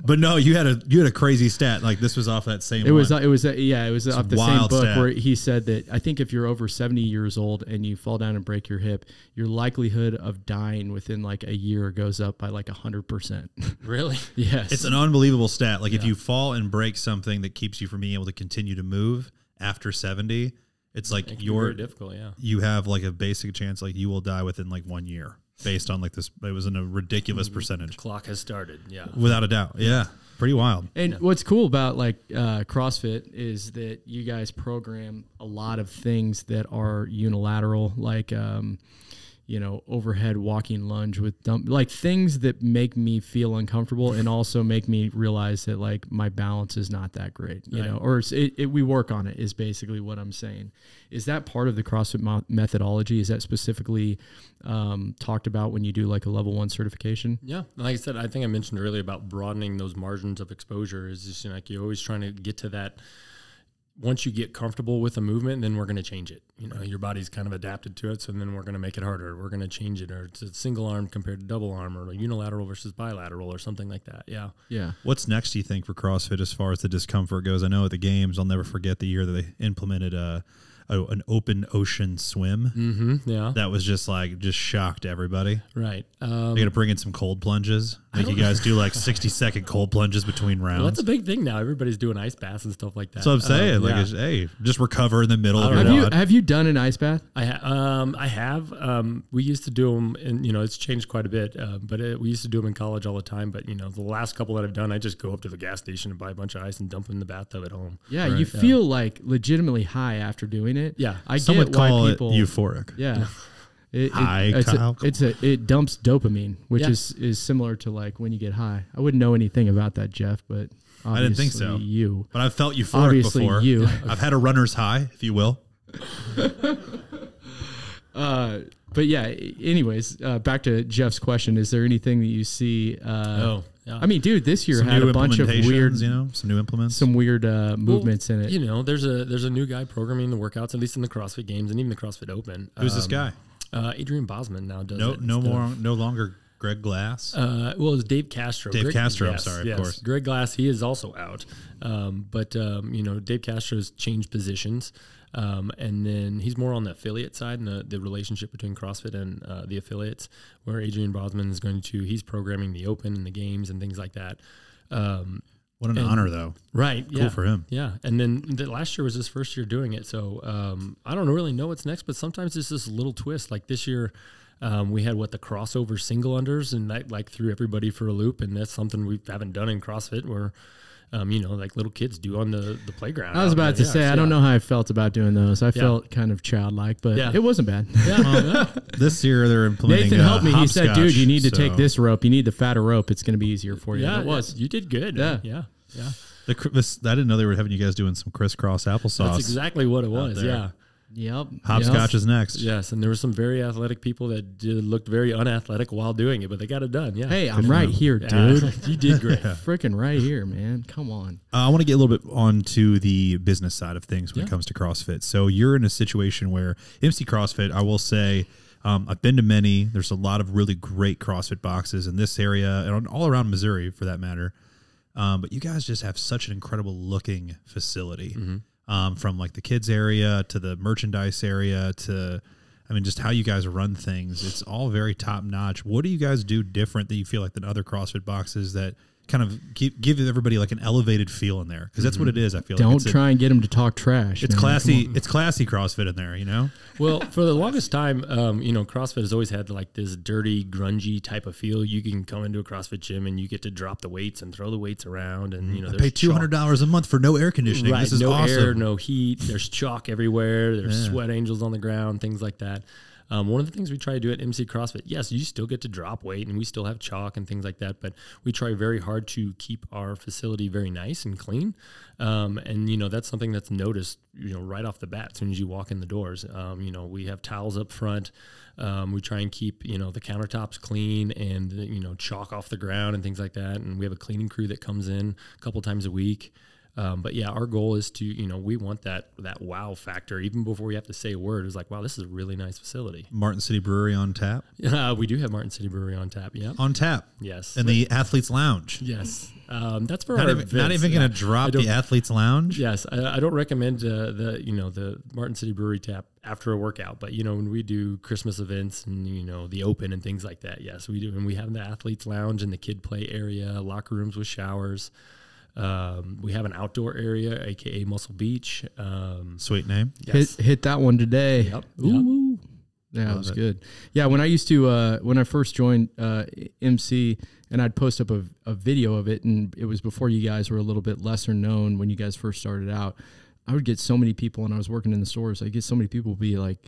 But no, you had a crazy stat. Like this was off that same. It was off the same book stat. Where he said that I think if you're over 70 years old and you fall down and break your hip, your likelihood of dying within like a year goes up by like 100%. Really? Yes. It's an unbelievable stat. Like if you fall and break something that keeps you from being able to continue to move after 70, It's like it can be very difficult. Yeah. You have like a basic chance like you will die within like 1 year based on like this. It was in a ridiculous percentage. The clock has started. Yeah. Without a doubt. Yeah. Pretty wild. And what's cool about like CrossFit is that you guys program a lot of things that are unilateral, like overhead walking lunge with like things that make me feel uncomfortable and also make me realize that like my balance is not that great, you know, or we work on it is basically what I'm saying. Is that part of the CrossFit methodology? Is that specifically talked about when you do like a level 1 certification? Yeah. Like I said, I think I mentioned earlier about broadening those margins of exposure is just like you're always trying to get to that. Once you get comfortable with a movement, then we're going to change it. You know, your body's kind of adapted to it, so then we're going to make it harder. We're going to change it, or it's a single arm compared to double arm, or unilateral versus bilateral, or something like that. Yeah. Yeah. What's next, do you think, for CrossFit as far as the discomfort goes? I know at the games, I'll never forget the year that they implemented an open ocean swim. Mm-hmm, yeah. That was just shocked everybody. Right. They got to bring in some cold plunges. Make you guys do like 60-second cold plunges between rounds. Well, that's a big thing now. Everybody's doing ice baths and stuff like that. That's what I'm saying. Yeah. Hey, just recover in the middle of your Have you done an ice bath? I have. We used to do them, and it's changed quite a bit. But we used to do them in college all the time. But the last couple that I've done, I just go up to the gas station and buy a bunch of ice and dump it in the bathtub at home. Yeah, right. You feel like legitimately high after doing it. Yeah, I Some get would call why people it euphoric. Yeah. Kyle. It dumps dopamine, which is similar to like when you get high. I wouldn't know anything about that, Jeff, but I didn't think so. You, but I've felt euphoric before. You, I've had a runner's high, if you will. But yeah. Anyways, back to Jeff's question: is there anything that you see? Yeah. I mean, dude, this year had a bunch of weird, some new implements, some weird movements in it. There's a new guy programming the workouts, at least in the CrossFit Games and even the CrossFit Open. Who's this guy? Adrian Bosman now does it. No longer Greg Glass. Well, it's Dave Castro. Castro. Yes, I'm sorry, of course. Greg Glass, he is also out. But Dave Castro's changed positions. And then he's more on the affiliate side and the relationship between CrossFit and the affiliates, where Adrian Bosman is he's programming the Open and the games and things like that. What an honor, though. Right. Cool for him. Yeah. And then last year was his first year doing it. So I don't really know what's next, but sometimes it's this little twist. Like this year, we had the crossover single unders, and that threw everybody for a loop. And that's something we haven't done in CrossFit where like little kids do on the playground. I was about to say, I don't know how I felt about doing those. I felt kind of childlike, but it wasn't bad. Yeah. This year they're implementing Nathan helped me. He said, dude, you need to take this rope. You need the fatter rope. It's going to be easier for you. Yeah, it was. You did good. Yeah. Yeah. I didn't know they were having you guys doing some crisscross applesauce. That's exactly what it was. Yeah. Yep. Hopscotch is next. Yes, and there were some very athletic people that looked very unathletic while doing it, but they got it done. Yeah. Hey, I'm right here, dude. You did great. Freaking right here, man. Come on. I want to get a little bit onto the business side of things when it comes to CrossFit. So you're in a situation where MC CrossFit, I will say, I've been to many. There's a lot of really great CrossFit boxes in this area and all around Missouri, for that matter. But you guys just have such an incredible looking facility. Mm-hmm. From like the kids area to the merchandise area to, just how you guys run things. It's all very top notch. What do you guys do different that you feel like than other CrossFit boxes that kind of give everybody like an elevated feel in there? Because that's what it is. I feel like don't try and get them to talk trash. It's classy. It's classy CrossFit in there, Well, for the longest time, CrossFit has always had like this dirty, grungy type of feel. You can come into a CrossFit gym and you get to drop the weights and throw the weights around, and I pay $200 a month for no air conditioning. Right, this is no awesome. air, no heat. There's chalk everywhere. There's sweat angels on the ground, things like that. One of the things we try to do at MC CrossFit, yes, you still get to drop weight and we still have chalk and things like that, but we try very hard to keep our facility very nice and clean. And that's something that's noticed, right off the bat as soon as you walk in the doors. We have towels up front. We try and keep, the countertops clean and, chalk off the ground and things like that. And we have a cleaning crew that comes in a couple times a week. But yeah, our goal is to, we want that wow factor even before we have to say a word. It's like, wow, this is a really nice facility. Martin City Brewery on tap. We do have Martin City Brewery on tap. Yeah, on tap. Yes, and the Athletes Lounge. Yes, that's for not our even, events. Not even going to drop the Athletes Lounge. Yes, I don't recommend the Martin City Brewery tap after a workout, but when we do Christmas events and the Open and things like that, yes, we do, and we have the Athletes Lounge and the kid play area, locker rooms with showers. We have an outdoor area, aka Muscle Beach. Sweet name. Yes. Hit that one today. Yep. Ooh. Yeah, it was good. Yeah, when I first joined MC, and I'd post up a video of it, and it was before you guys were a little bit lesser known when you guys first started out. I would get so many people, and I was working in the stores. I get so many people be like,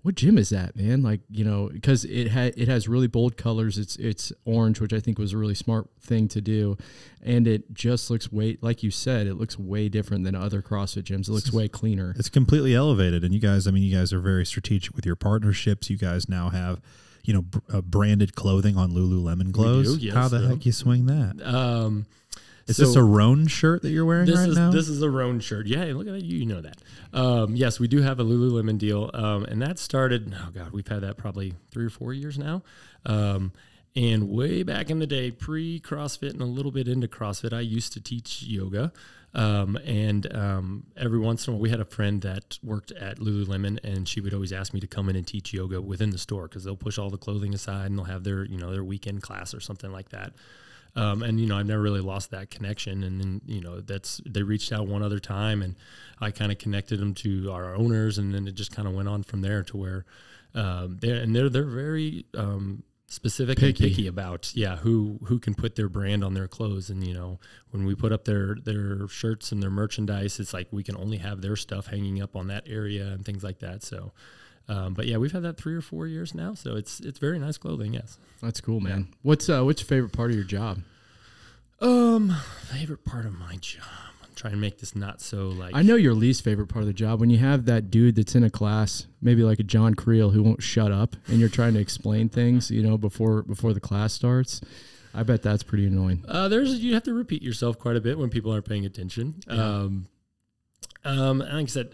"What gym is that, man?" Like, because it has really bold colors. It's orange, which I think was a really smart thing to do, and it just looks like you said, it looks way different than other CrossFit gyms. It looks way cleaner. It's completely elevated, and you guys are very strategic with your partnerships. You guys now have, branded clothing on Lululemon clothes. Yes, how the heck you swing that? Is So- this a Roan shirt that you're wearing right now? This is a Roan shirt. Yeah, look at that. You know that. Yes, we do have a Lululemon deal. And that started, we've had that probably 3 or 4 years now. And way back in the day, pre-CrossFit and a little bit into CrossFit, I used to teach yoga. Every once in a while, we had a friend that worked at Lululemon, and she would always ask me to come in and teach yoga within the store because they'll push all the clothing aside and they'll have their weekend class or something like that. I've never really lost that connection. And then, they reached out one other time, and I kind of connected them to our owners, and then it just kind of went on from there to where, they're very, specific and picky about, who can put their brand on their clothes. And, when we put up their shirts and their merchandise, it's like, we can only have their stuff hanging up on that area and things like that. So, but yeah, we've had that 3 or 4 years now, so it's very nice clothing. Yes, That's cool, man. What's your favorite part of your job? Favorite part of my job. I'm trying to make this not so like. I know your least favorite part of the job when you have that dude that's in a class, maybe like a John Creel, who won't shut up, and you're trying to explain things, before the class starts. I bet that's pretty annoying. You have to repeat yourself quite a bit when people aren't paying attention. Yeah. Like I said,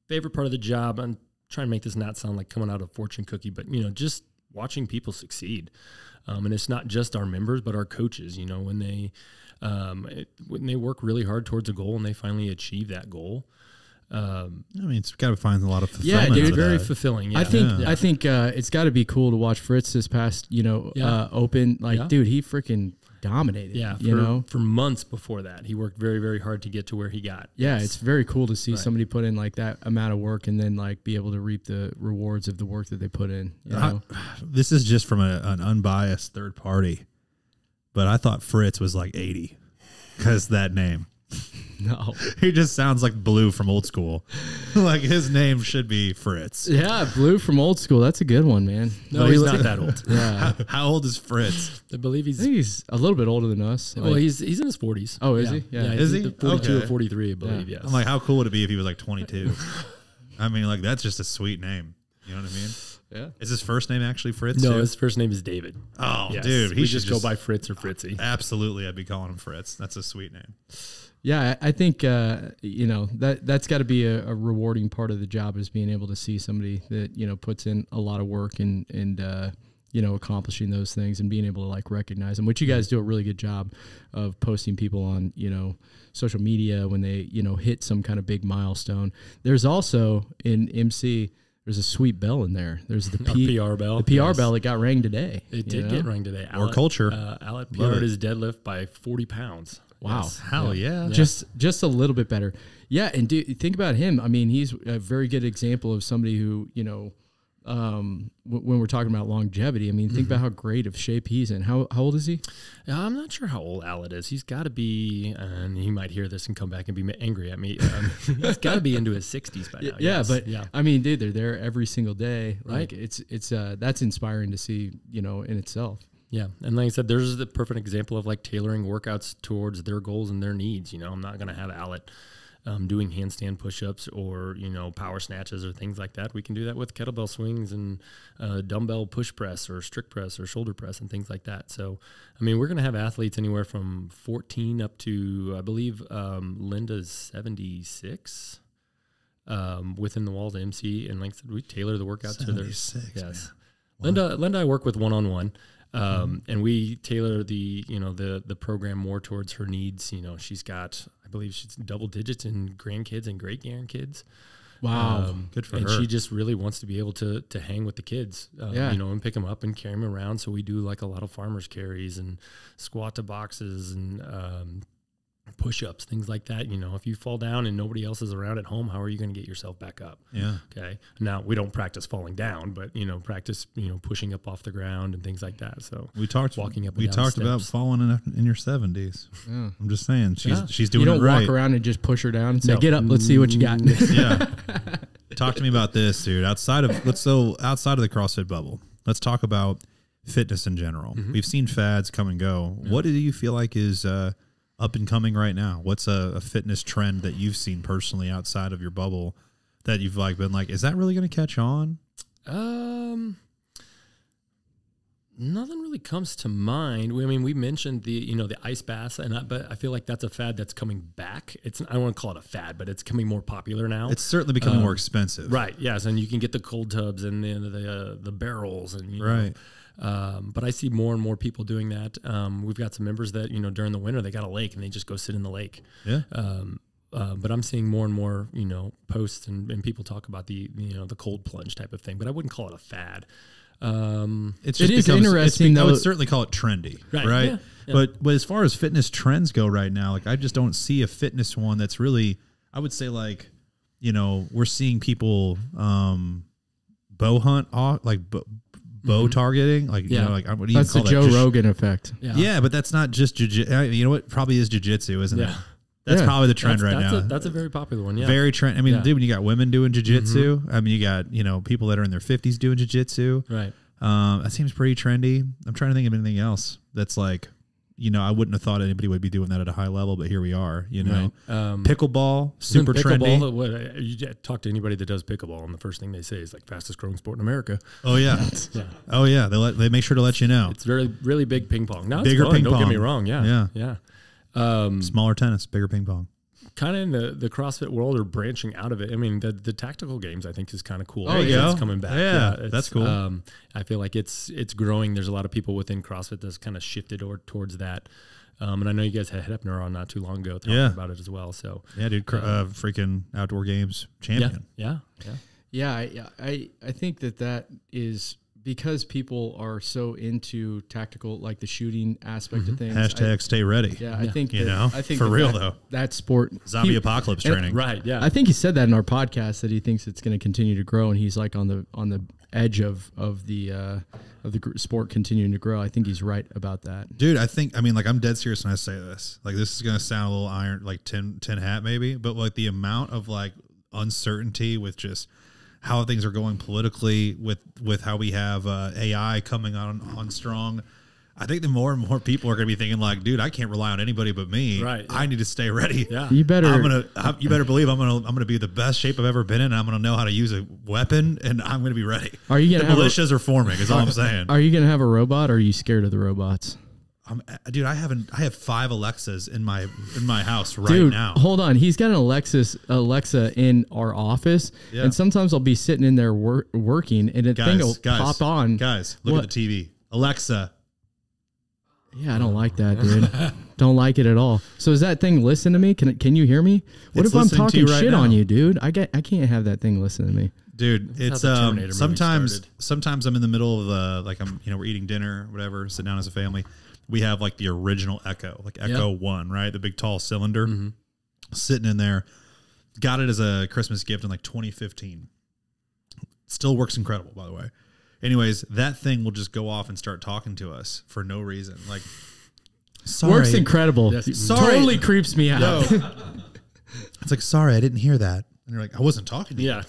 favorite part of the job. I'm trying to make this not sound like coming out of fortune cookie, but just watching people succeed. And it's not just our members, but our coaches, when they work really hard towards a goal and they finally achieve that goal. It's got to find a lot of fulfillment. Yeah, dude, Very that. fulfilling. Yeah. I think it's got to be cool to watch Fritz this past, open. Dude, he freaking dominated. Yeah, for months before that, he worked very, very hard to get to where he got. Yeah, it's very cool to see somebody put in like that amount of work and then like be able to reap the rewards of the work that they put in. This is just from an unbiased third party, but I thought Fritz was like 80 because that name. No, he just sounds like Blue from Old School. Like his name should be Fritz. Yeah, Blue from Old School. That's a good one, man. No, he's not that old. Yeah, how old is Fritz? I believe I think he's a little bit older than us. Well, he's in his 40s. Oh, is he? Yeah. Is he? 42 Okay. or 43, I believe. Yeah. Yes. I'm like, how cool would it be if he was like 22? I mean, like that's just a sweet name. You know what I mean? Yeah. Is his first name actually Fritz? No, too? his first name is David. Oh, Yes. dude, We he just should go by Fritz or Fritzy. Absolutely, I'd be calling him Fritz. That's a sweet name. Yeah, I think that's got to be a rewarding part of the job, is being able to see somebody that puts in a lot of work and accomplishing those things and being able to like recognize them. Which you guys do a really good job of posting people on social media when they hit some kind of big milestone. There's also in MC. There's a sweet bell in there. There's the PR bell. The PR bell that got rang today. It did get rang today. Or culture. Alec Love PR'd it. his deadlift by 40 pounds. Wow. Yes. Hell yeah. Just a little bit better. Yeah, and think about him. I mean, he's a very good example of somebody who, when we're talking about longevity, I mean, think about how great of shape he's in. How old is he? I'm not sure how old Alec is. He's got to be, and he might hear this and come back and be angry at me. He's got to be into his 60s by now. Yeah, yes. but yeah. I mean, dude, they're there every single day. Like Right. it's that's inspiring to see, in itself. Yeah, and like I said, there's the perfect example of like tailoring workouts towards their goals and their needs. I'm not going to have Alec doing handstand push-ups or power snatches or things like that. We can do that with kettlebell swings and dumbbell push press or strict press or shoulder press and things like that. So, I mean, we're going to have athletes anywhere from 14 up to, I believe, Linda's 76 within the walls of MC. And like I said, we tailor the workout to their. Yes, man. Wow. Linda, I work with one-on-one. And we tailor the program more towards her needs. She's got, I believe she's double digits in grandkids and great grandkids. Wow. Good for and her. she just really wants to be able to hang with the kids, and pick them up and carry them around. So we do like a lot of farmers carries and squat to boxes and push-ups, things like that. If you fall down and nobody else is around at home, how are you going to get yourself back up? Yeah. Okay. Now we don't practice falling down, but practice, pushing up off the ground and things like that. So we talked walking up. We and down talked about steps. falling in your 70s. Yeah. I'm just saying she's You doing don't it right. walk around and just push her down and say, No. "Get up, let's see what you got." Yeah. Talk to me about this, dude. Outside of the CrossFit bubble, let's talk about fitness in general. We've seen fads come and go. Yeah. What do you feel like is up and coming right now? What's a fitness trend that you've seen personally outside of your bubble that you've been like, is that really going to catch on? Nothing really comes to mind. We mentioned the ice baths, but I feel like that's a fad that's coming back. I don't want to call it a fad, but it's becoming more popular now. It's certainly becoming more expensive, right? Yes, and you can get the cold tubs and the barrels, and right. But I see more and more people doing that. We've got some members that during the winter they got a lake and they just go sit in the lake. Yeah. But I'm seeing more and more posts and people talk about the cold plunge type of thing. But I wouldn't call it a fad. It is interesting, though. I would certainly call it trendy, right? Yeah. But as far as fitness trends go right now, I just don't see a fitness one that's really, I would say we're seeing people bow hunt, bow targeting, what do you that's call the Joe Rogan effect. Yeah, but that's not just jiu-jitsu. You know what? Probably is jiu-jitsu, isn't it? That's Yeah. probably the trend now. That's a very popular one. Yeah, very trend. Dude, when you got women doing jiu-jitsu, you got people that are in their 50s doing jiu-jitsu. Right. That seems pretty trendy. I'm trying to think of anything else that's I wouldn't have thought anybody would be doing that at a high level, but here we are. Right. Pickleball, super trendy. You talk to anybody that does pickleball, and the first thing they say is fastest growing sport in America. Oh yeah, yeah. Oh yeah. They make sure to let you know. It's really big ping pong. Now bigger it's fun, ping don't pong. get me wrong. Yeah. Smaller tennis, bigger ping pong. Kind of in the CrossFit world are branching out of it. The tactical games I think is kind of cool. Oh yeah, it's coming back. Yeah, that's cool. I feel like it's growing. There's a lot of people within CrossFit that's kind of shifted towards that. And I know you guys had Hepner on not too long ago talking about it as well. So yeah, dude, freaking outdoor games champion. Yeah. I think that is because people are so into tactical, like the shooting aspect of things. Hashtag stay ready. Yeah, I think I think for real though, that sport zombie apocalypse training. Right. Yeah. I think he said that in our podcast that he thinks it's going to continue to grow, and he's on the edge of the sport continuing to grow. I think he's right about that, dude. I think I'm dead serious when I say this. This is going to sound a little iron, tin hat maybe, but the amount of uncertainty with just how things are going politically with how we have AI coming on strong. I think the more and more people are going to be thinking dude, I can't rely on anybody but me. Right. I need to stay ready. Yeah. You better believe I'm gonna be the best shape I've ever been in, and I'm gonna know how to use a weapon, and I'm gonna be ready. Are you gonna the militias are forming? Is all I'm saying. Are you gonna have a robot, or are you scared of the robots? Dude, I have 5 Alexas in my house right Dude, now. Hold on, he's got an Alexa in our office, and sometimes I'll be sitting in there working, and thing will pop on. Guys, look at the TV. Alexa. Yeah, I don't like that, dude. Don't like it at all. So is that thing listen to me? Can you hear me? What if I'm talking shit on you, dude? I can't have that thing listen to me. Dude, it's sometimes I'm in the middle of we're eating dinner or whatever, sit down as a family. We have the original Echo, Echo 1, right? The big tall cylinder sitting in there. Got it as a Christmas gift in 2015. Still works incredible, by the way. Anyways, that thing will just go off and start talking to us for no reason. Sorry. Works incredible. Yes, sorry. Totally creeps me out. No. It's sorry, I didn't hear that. And you're I wasn't talking to you. Yeah.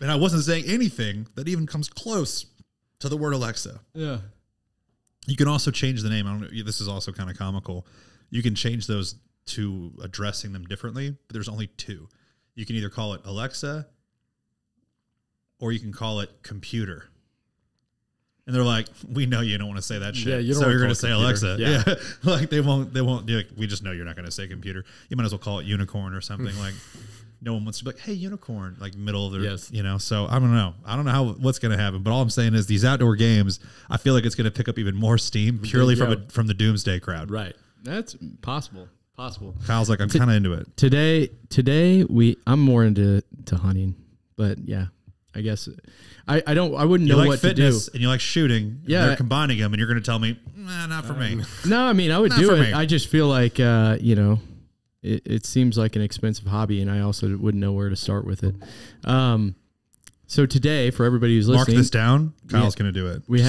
And I wasn't saying anything that even comes close to the word Alexa. Yeah. You can also change the name. I don't know. This is also kind of comical. You can change those to addressing them differently, but there's only 2. You can either call it Alexa or you can call it computer. And they're we know you don't want to say that shit. Yeah, so you're going to say computer. Alexa. Yeah. They won't do it. We just know you're not going to say computer. You might as well call it unicorn or something. No one wants to be hey, unicorn, middle of their, so I don't know. I don't know what's going to happen, but all I'm saying is these outdoor games, I feel like it's going to pick up even more steam purely from the doomsday crowd. Right. That's possible. Kyle's I'm kind of into it. Today I'm more into hunting, but yeah, I guess I wouldn't know what fitness, to do. And you like shooting. Yeah. And they're combining them and you're going to tell me, not for me. No, I mean, I would do it. I just feel it seems like an expensive hobby, and I also wouldn't know where to start with it. So today, for everybody who's listening, Mark this down. Kyle's going to do it. We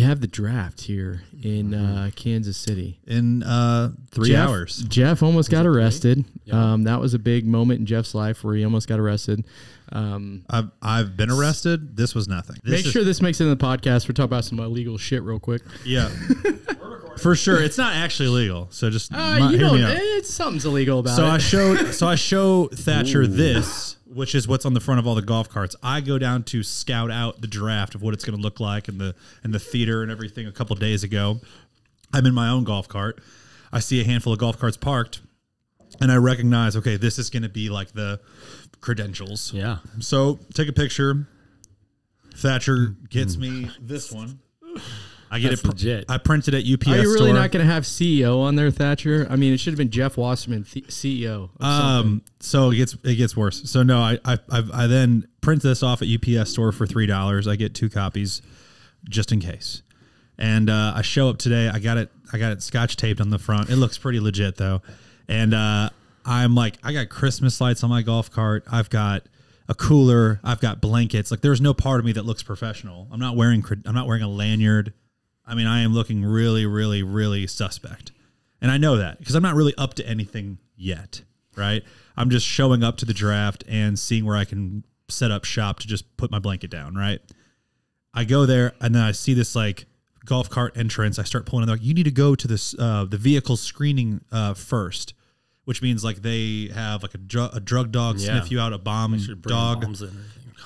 have the draft here in Kansas City in 3 hours. Jeff almost got arrested. Yeah. That was a big moment in Jeff's life where he almost got arrested. I've been arrested. This was nothing. Make sure this makes it in the podcast. We're talking about some illegal shit real quick. Yeah. For sure, it's not actually illegal. So just you hear know, me out. something's illegal about So it. I show Thatcher this, which is what's on the front of all the golf carts. I go down to scout out the draft of what it's going to look like and the theater and everything a couple days ago. I'm in my own golf cart. I see a handful of golf carts parked, and I recognize, okay, this is going to be like the credentials. Yeah. So take a picture. Thatcher gets me this one. I get That's it legit. I printed at UPS. Are you really store. not going to have CEO on there, Thatcher? I mean, it should have been Jeff Wasserman, CEO. So it gets worse. So no, I then print this off at UPS store for $3. I get 2 copies just in case. And I show up today. I got it scotch taped on the front. It looks pretty legit though. And I'm like, I got Christmas lights on my golf cart. I've got a cooler. I've got blankets. Like there's no part of me that looks professional. I'm not wearing a lanyard. I mean, I am looking really, really, really suspect. And I know that because I'm not really up to anything yet, right? I'm just showing up to the draft and seeing where I can set up shop to just put my blanket down, right? I go there and then I see this like golf cart entrance. I start pulling in. They're like, you need to go to this the vehicle screening first, which means like they have like a drug dog sniff you out, a bomb dog.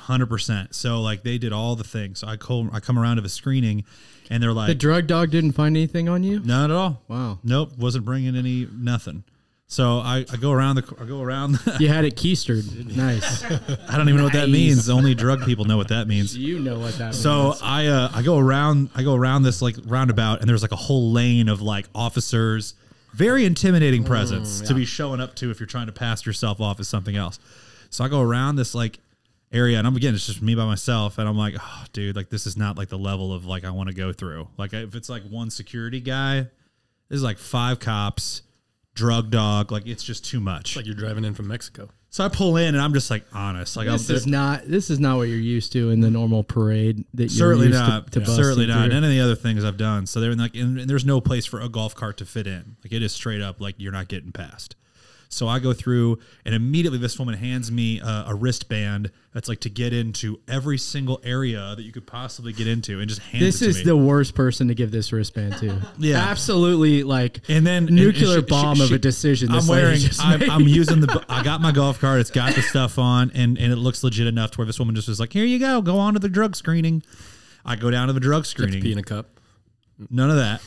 100%. So like they did all the things. So I come around to the screening, and they're like, the drug dog didn't find anything on you? Not at all. Wow. Nope. Wasn't bringing nothing. So I go around You had it keistered. Nice. I don't even know what that means. Only drug people know what that means. You know what that means. So I go around this like roundabout, and there's like a whole lane of like officers. Very intimidating presence to be showing up to if you're trying to pass yourself off as something else. So I go around this like area, and it's just me by myself, and I'm like, oh, dude, like this is not like the level of like I want to go through. Like if it's like one security guy, this is like 5 cops, drug dog, like it's just too much. It's like you're driving in from Mexico. So I pull in, and I'm just like honest, like this is not what you're used to in the normal parade that you're certainly used not, to certainly not. through. None of the other things I've done. So they're like, and there's no place for a golf cart to fit in. Like it is straight up like you're not getting past. So I go through, and immediately this woman hands me a wristband that's like to get into every single area that you could possibly get into, and just hands it to me. This is the worst person to give this wristband to. Yeah, absolutely, like and then nuclear bomb of a decision. I'm using I got my golf cart. It's got the stuff on, and it looks legit enough to where this woman just was like, "Here you go on to the drug screening." I go down to the drug screening. Pee in a cup. None of that.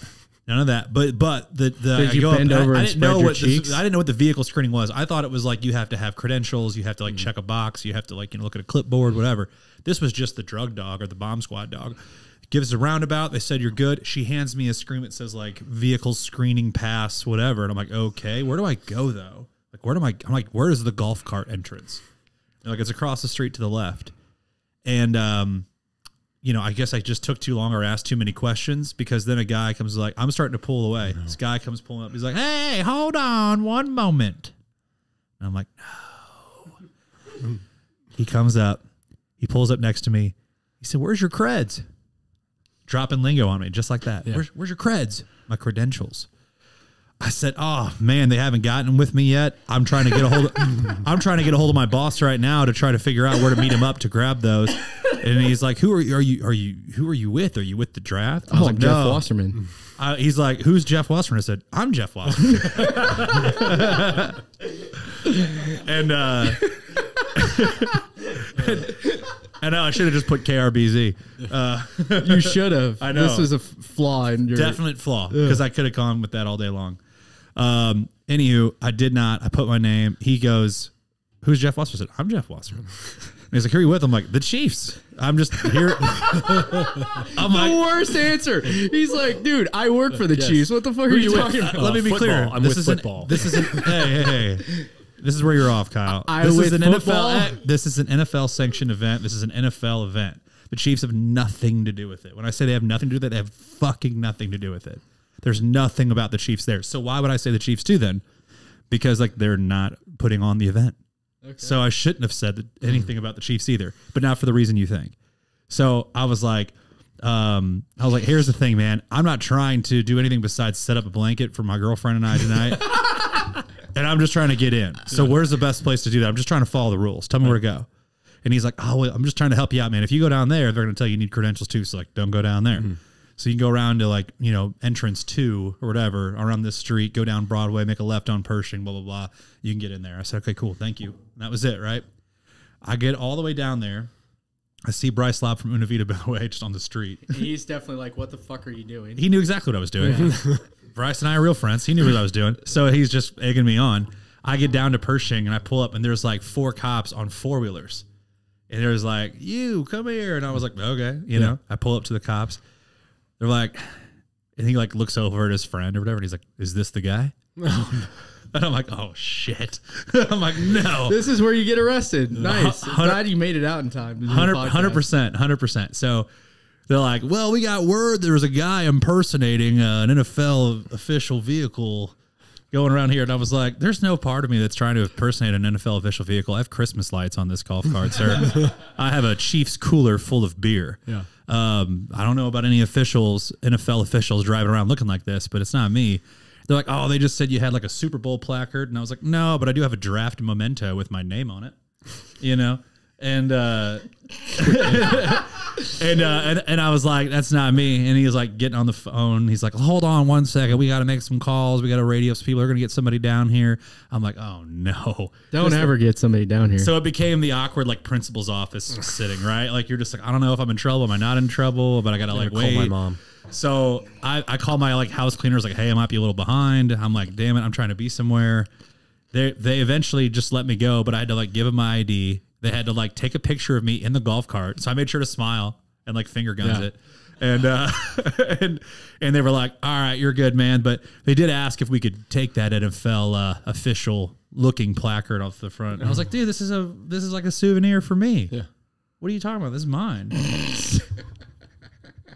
But did you bend over and spread your cheeks? I didn't know what the vehicle screening was. I thought it was like you have to have credentials, you have to like check a box, you have to like look at a clipboard, whatever. This was just the drug dog or the bomb squad dog. Gives a roundabout. They said you're good. She hands me a screen that says like vehicle screening pass, whatever. And I'm like, okay, where do I go though? Like I'm like, where is the golf cart entrance? They're like, it's across the street to the left. And I guess I just took too long or asked too many questions, because then a guy comes like, I'm starting to pull away. This guy comes pulling up. He's like, hey, hold on one moment. And I'm like, no. He comes up. He pulls up next to me. He said, where's your creds? Dropping lingo on me just like that. Yeah. Where's your creds? My credentials. I said, oh man, they haven't gotten with me yet. I'm trying to get a hold of my boss right now to try to figure out where to meet him up to grab those. And he's like, who are you with? Are you with the draft? I was like, Jeff no. Wasserman. He's like, who's Jeff Wasserman? I said, I'm Jeff Wasserman. and I should have just put KRBZ. You should have. I know. This was a flaw in your definite flaw, because I could have gone with that all day long. Anywho, I did not. I put my name. He goes, who's Jeff Wasserman? I said, I'm Jeff Wasserman. And he's like, who are you with? I'm like, the Chiefs. I'm just here. I'm like, the worst answer. He's like, dude, I work for the Chiefs. What the fuck are you talking about? Let me be clear. I'm with football. This isn't. Hey. This is where you're off, Kyle. This is an NFL sanctioned event. This is an NFL event. The Chiefs have nothing to do with it. When I say they have nothing to do with it, they have fucking nothing to do with it. There's nothing about the Chiefs there. So why would I say the Chiefs too then? Because like they're not putting on the event. Okay. So I shouldn't have said anything about the Chiefs either, but not for the reason you think. So I was like, here's the thing, man. I'm not trying to do anything besides set up a blanket for my girlfriend and I tonight. And I'm just trying to get in. So where's the best place to do that? I'm just trying to follow the rules. Tell me where to go. And he's like, oh, well, I'm just trying to help you out, man. If you go down there, they're going to tell you need credentials too. So like, don't go down there. So you can go around to like, you know, entrance 2 or whatever around this street, go down Broadway, make a left on Pershing, blah, blah, blah. You can get in there. I said, okay, cool. Thank you. And that was it. Right. I get all the way down there. I see Bryce Lobb from Una Vida, by the way, just on the street. He's definitely like, what the fuck are you doing? He knew exactly what I was doing. Yeah. Bryce and I are real friends. He knew what I was doing. So he's just egging me on. I get down to Pershing and I pull up and there's like 4 cops on 4-wheelers. And there's like, you come here. And I was like, okay, you know, I pull up to the cops. They're like, and he like looks over at his friend or whatever. And he's like, is this the guy? And I'm like, oh shit. I'm like, no. This is where you get arrested. Nice. Glad you made it out in time. 100%. So they're like, well, we got word there was a guy impersonating an NFL official vehicle going around here. And I was like, there's no part of me that's trying to impersonate an NFL official vehicle. I have Christmas lights on this golf cart, sir. I have a Chiefs cooler full of beer. Yeah. I don't know about any NFL officials driving around looking like this, but it's not me. They're like, oh, they just said you had like a Super Bowl placard. And I was like, no, but I do have a draft memento with my name on it, you know? And and I was like, that's not me. And he was like getting on the phone. He's like, hold on 1 second. We got to make some calls. We got to radio some people. We're going to get somebody down here. I'm like, oh no. Don't ever get somebody down here. So it became the awkward like principal's office sitting, right? Like you're just like, I don't know if I'm in trouble. Am I not in trouble? But I got to like wait. Call my mom. So I call my like house cleaners like, hey, I might be a little behind. I'm like, damn it, I'm trying to be somewhere. They eventually just let me go, but I had to like give them my ID. They had to like take a picture of me in the golf cart. So I made sure to smile and like finger guns it. And and they were like, all right, you're good, man. But they did ask if we could take that NFL official looking placard off the front. And I was like, dude, this is like a souvenir for me. Yeah. What are you talking about? This is mine.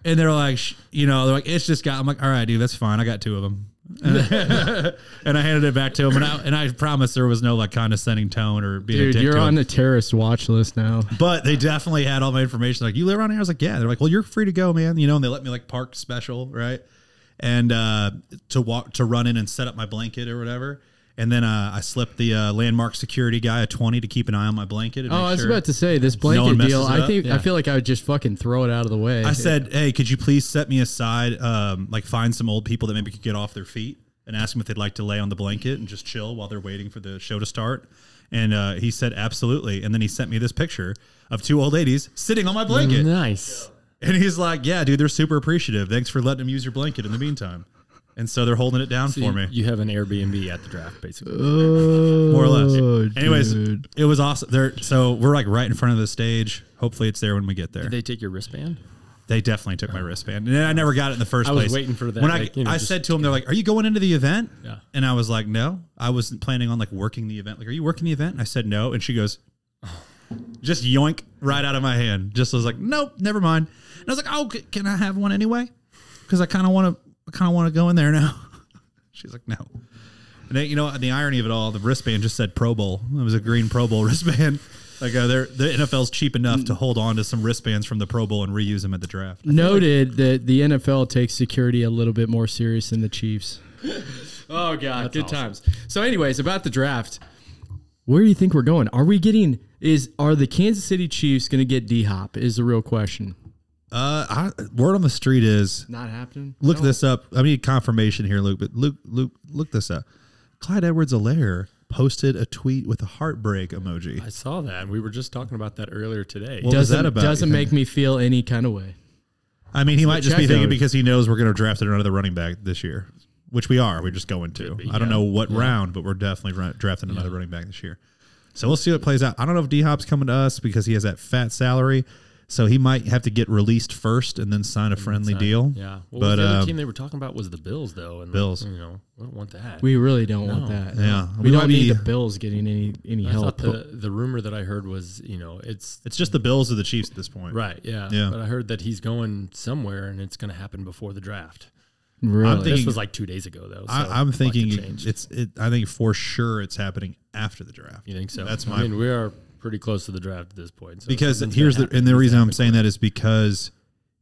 And they're like, they're like, it's just got, I'm like, all right, dude, that's fine. I got 2 of them. And I handed it back to him. And I promised there was no like condescending tone or being a dick. Dude, you're on the terrorist watch list now. But they definitely had all my information. Like, you live around here? I was like, yeah. They're like, well, you're free to go, man. And they let me like park special, right? And to run in and set up my blanket or whatever. And then I slipped the landmark security guy a 20 to keep an eye on my blanket. And I was about to say, this blanket deal, I feel like I would just fucking throw it out of the way. I said, hey, could you please set me aside, like find some old people that maybe could get off their feet and ask them if they'd like to lay on the blanket and just chill while they're waiting for the show to start. And he said, absolutely. And then he sent me this picture of 2 old ladies sitting on my blanket. Nice. And he's like, yeah, dude, they're super appreciative. Thanks for letting them use your blanket in the meantime. And so they're holding it down for me. You have an Airbnb at the draft, basically. More or less. Anyways, it was awesome. So we're like right in front of the stage. Hopefully it's there when we get there. Did they take your wristband? They definitely took my wristband. And I never got it in the first place. I was waiting for that. When I said to them, they're like, are you going into the event? Yeah. And I was like, no. I wasn't planning on like working the event. Like, are you working the event? And I said no. And she goes, just yoink right out of my hand. Just was like, nope, never mind. And I was like, oh, can I have one anyway? Because I kind of want to go in there now. She's like, no. And then, the irony of it all, the wristband just said Pro Bowl. It was a green Pro Bowl wristband. Like the NFL's cheap enough to hold on to some wristbands from the Pro Bowl and reuse them at the draft. Noted that the NFL takes security a little bit more serious than the Chiefs. Oh God, that's good awesome. Times. So, anyways, about the draft, where do you think we're going? Are the Kansas City Chiefs going to get D-Hop? Is the real question. Word on the street is not happening. Look this up. I need confirmation here, Luke. But Luke, look this up. Clyde Edwards-Helaire posted a tweet with a heartbreak emoji. I saw that. We were just talking about that earlier today. What was that about? Doesn't make me feel any kind of way. I mean, he might just be thinking because he knows we're going to draft another running back this year, which we are. We're just going to. I don't know what round, but we're definitely drafting another running back this year. So we'll see what plays out. I don't know if D-Hop's coming to us because he has that fat salary. So he might have to get released first and then sign a friendly deal. Yeah. Well, the other team they were talking about was the Bills, though. And Bills. We don't want that. We really don't want that. Yeah. We don't need the Bills getting any help. The rumor that I heard was, it's just the Bills or the Chiefs at this point. Right. Yeah. But I heard that he's going somewhere and it's going to happen before the draft. Really? I'm thinking, this was like 2 days ago, though. So I'm thinking changed. I think for sure it's happening after the draft. You think so? That's I mean, we are pretty close to the draft at this point. So because the reason I'm saying that is because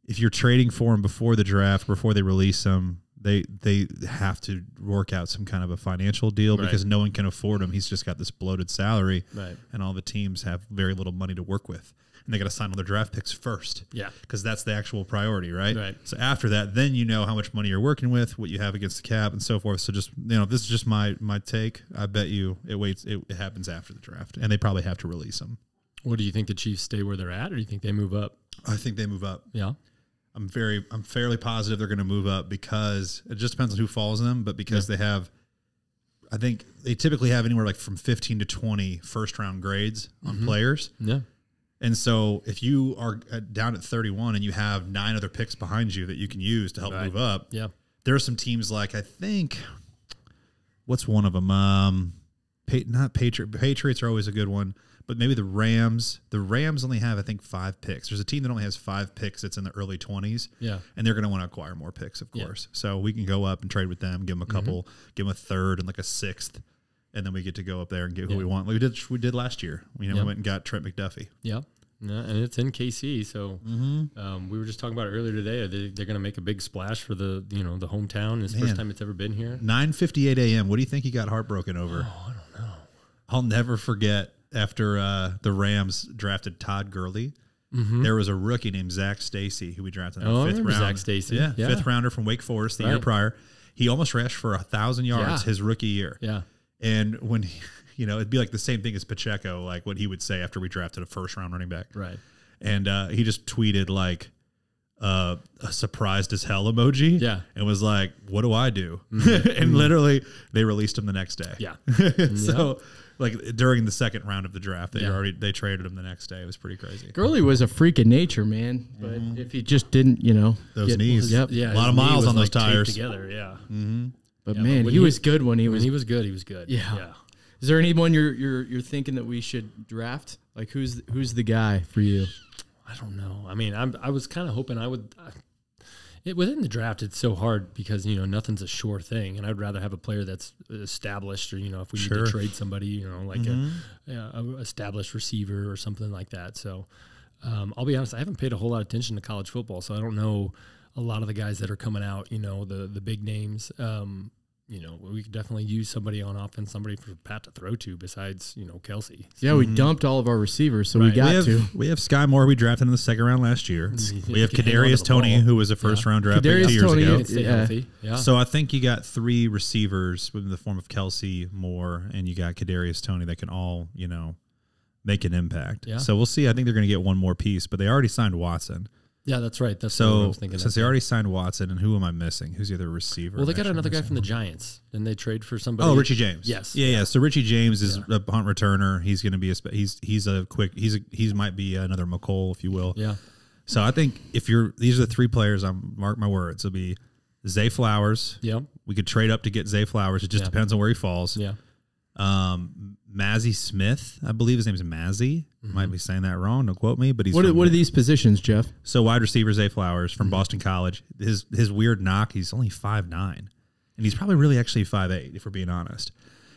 if you're trading for him before the draft, before they release him, they have to work out some kind of a financial deal because no one can afford him. He's just got this bloated salary, and all the teams have very little money to work with, and they got to sign all their draft picks first. Yeah, because that's the actual priority, right? So after that, then you know how much money you're working with, what you have against the cap, and so forth. So just this is just my take. I bet you it happens after the draft, and they probably have to release him. What do you think? The Chiefs stay where they're at, or do you think they move up? I think they move up. Yeah. I'm fairly positive they're going to move up because it just depends on who follows them, but because they have, I think they typically have anywhere like from 15 to 20 first round grades on players. Yeah. And so if you are down at 31 and you have 9 other picks behind you that you can use to help move up, there are some teams like, I think, what's one of them? Not Patriots are always a good one. But maybe the Rams. The Rams only have, I think, 5 picks. There's a team that only has 5 picks that's in the early 20s. Yeah. And they're going to want to acquire more picks, of course. So we can go up and trade with them, give them a couple, give them a 3rd and like a 6th, and then we get to go up there and get who we want. Like we did last year. We went and got Trent McDuffie. Yeah. And it's in KC, so we were just talking about it earlier today. They're going to make a big splash for the the hometown. It's the first time it's ever been here. 9:58 a.m. What do you think he got heartbroken over? Oh, I don't know. I'll never forget. After the Rams drafted Todd Gurley, there was a rookie named Zach Stacy who we drafted in the 5th round. Zach Stacy, yeah, 5th rounder from Wake Forest the year prior. He almost rushed for 1,000 yards his rookie year. Yeah, and when it'd be like the same thing as Pacheco, like what he would say after we drafted a 1st round running back. Right, and he just tweeted like a surprised as hell emoji. Yeah, and was like, "What do I do?" And literally, they released him the next day. Yeah, so. Like during the 2nd round of the draft, they traded him the next day. It was pretty crazy. Gurley was a freak of nature, man. But if he just didn't, those knees, a lot of miles on those tires together. Yeah, but man, he was good when he was good. He was good. Yeah. Is there anyone you're thinking that we should draft? Like who's the guy for you? I don't know. I mean, I was kind of hoping I would. Within the draft, it's so hard because, nothing's a sure thing. And I'd rather have a player that's established or, if we need to trade somebody, like a established receiver or something like that. So I'll be honest, I haven't paid a whole lot of attention to college football. So I don't know a lot of the guys that are coming out, the big names. We could definitely use somebody on offense, somebody for Pat to throw to besides, Kelsey. So. Yeah, we dumped all of our receivers, so we have We have Sky Moore we drafted in the 2nd round last year. We have Kadarius Toney, who was a 1st round draft pick 2 years ago. Yeah. So I think you got 3 receivers in the form of Kelsey, Moore, and you got Kadarius Toney that can all, make an impact. Yeah. So we'll see. I think they're going to get one more piece, but they already signed Watson. Yeah, that's right. That's what I was thinking. Since they already signed Watson, and who am I missing? Who's the other receiver? Well, they got another guy from the Giants. Didn't they trade for somebody? Oh, Richie James. Yes. Yeah. So Richie James is a punt returner. He's going to be he might be another McColl, if you will. Yeah. So I think these are the 3 players. Mark my words. It'll be Zay Flowers. Yeah. We could trade up to get Zay Flowers. It just depends on where he falls. Yeah. Mazzie Smith, I believe his name is Mazzie. Might be saying that wrong. Don't quote me, but he's what are these positions, Jeff? So wide receiver Zay Flowers from Boston College. His weird knock. He's only 5'9", and he's probably really actually 5'8", if we're being honest.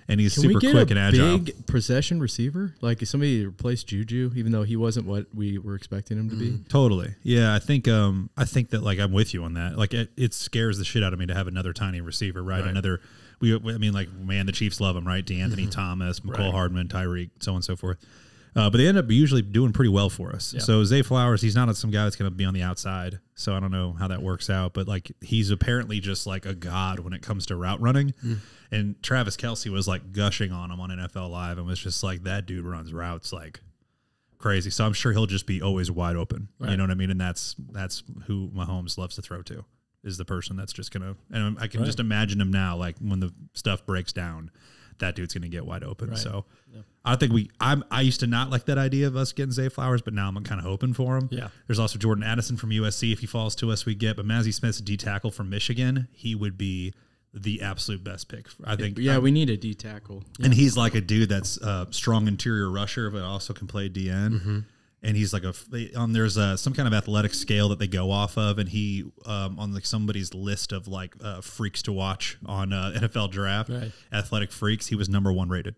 And he's super quick and agile. Big possession receiver, like somebody to replace Juju, even though he wasn't what we were expecting him to be. Totally, yeah. I think that like I'm with you on that. Like it scares the shit out of me to have another tiny receiver, right? Another. The Chiefs love him, right? DeAnthony Thomas, McCole Hardman, Tyreek, so on and so forth. But they end up usually doing pretty well for us. Yeah. So Zay Flowers, he's not some guy that's going to be on the outside. So I don't know how that works out. But like he's apparently just like a god when it comes to route running. And Travis Kelce was like gushing on him on NFL Live and was just like, that dude runs routes like crazy. So I'm sure he'll just be always wide open. Right. You know what I mean? And that's who Mahomes loves to throw to. Is the person that's just going to, and I can just imagine him now, like when the stuff breaks down, that dude's going to get wide open. Right. So I think I used to not like that idea of us getting Zay Flowers, but now I'm kind of hoping for him. Yeah. There's also Jordan Addison from USC. If he falls to us, we get, but Mazzie Smith's D tackle from Michigan. He would be the absolute best pick. I think. Yeah, we need a D tackle. And he's like a dude that's a strong interior rusher, but also can play DN. and he's like there's some kind of athletic scale that they go off of, and he on like somebody's list of like freaks to watch on NFL Draft, athletic freaks. He was number 1 rated.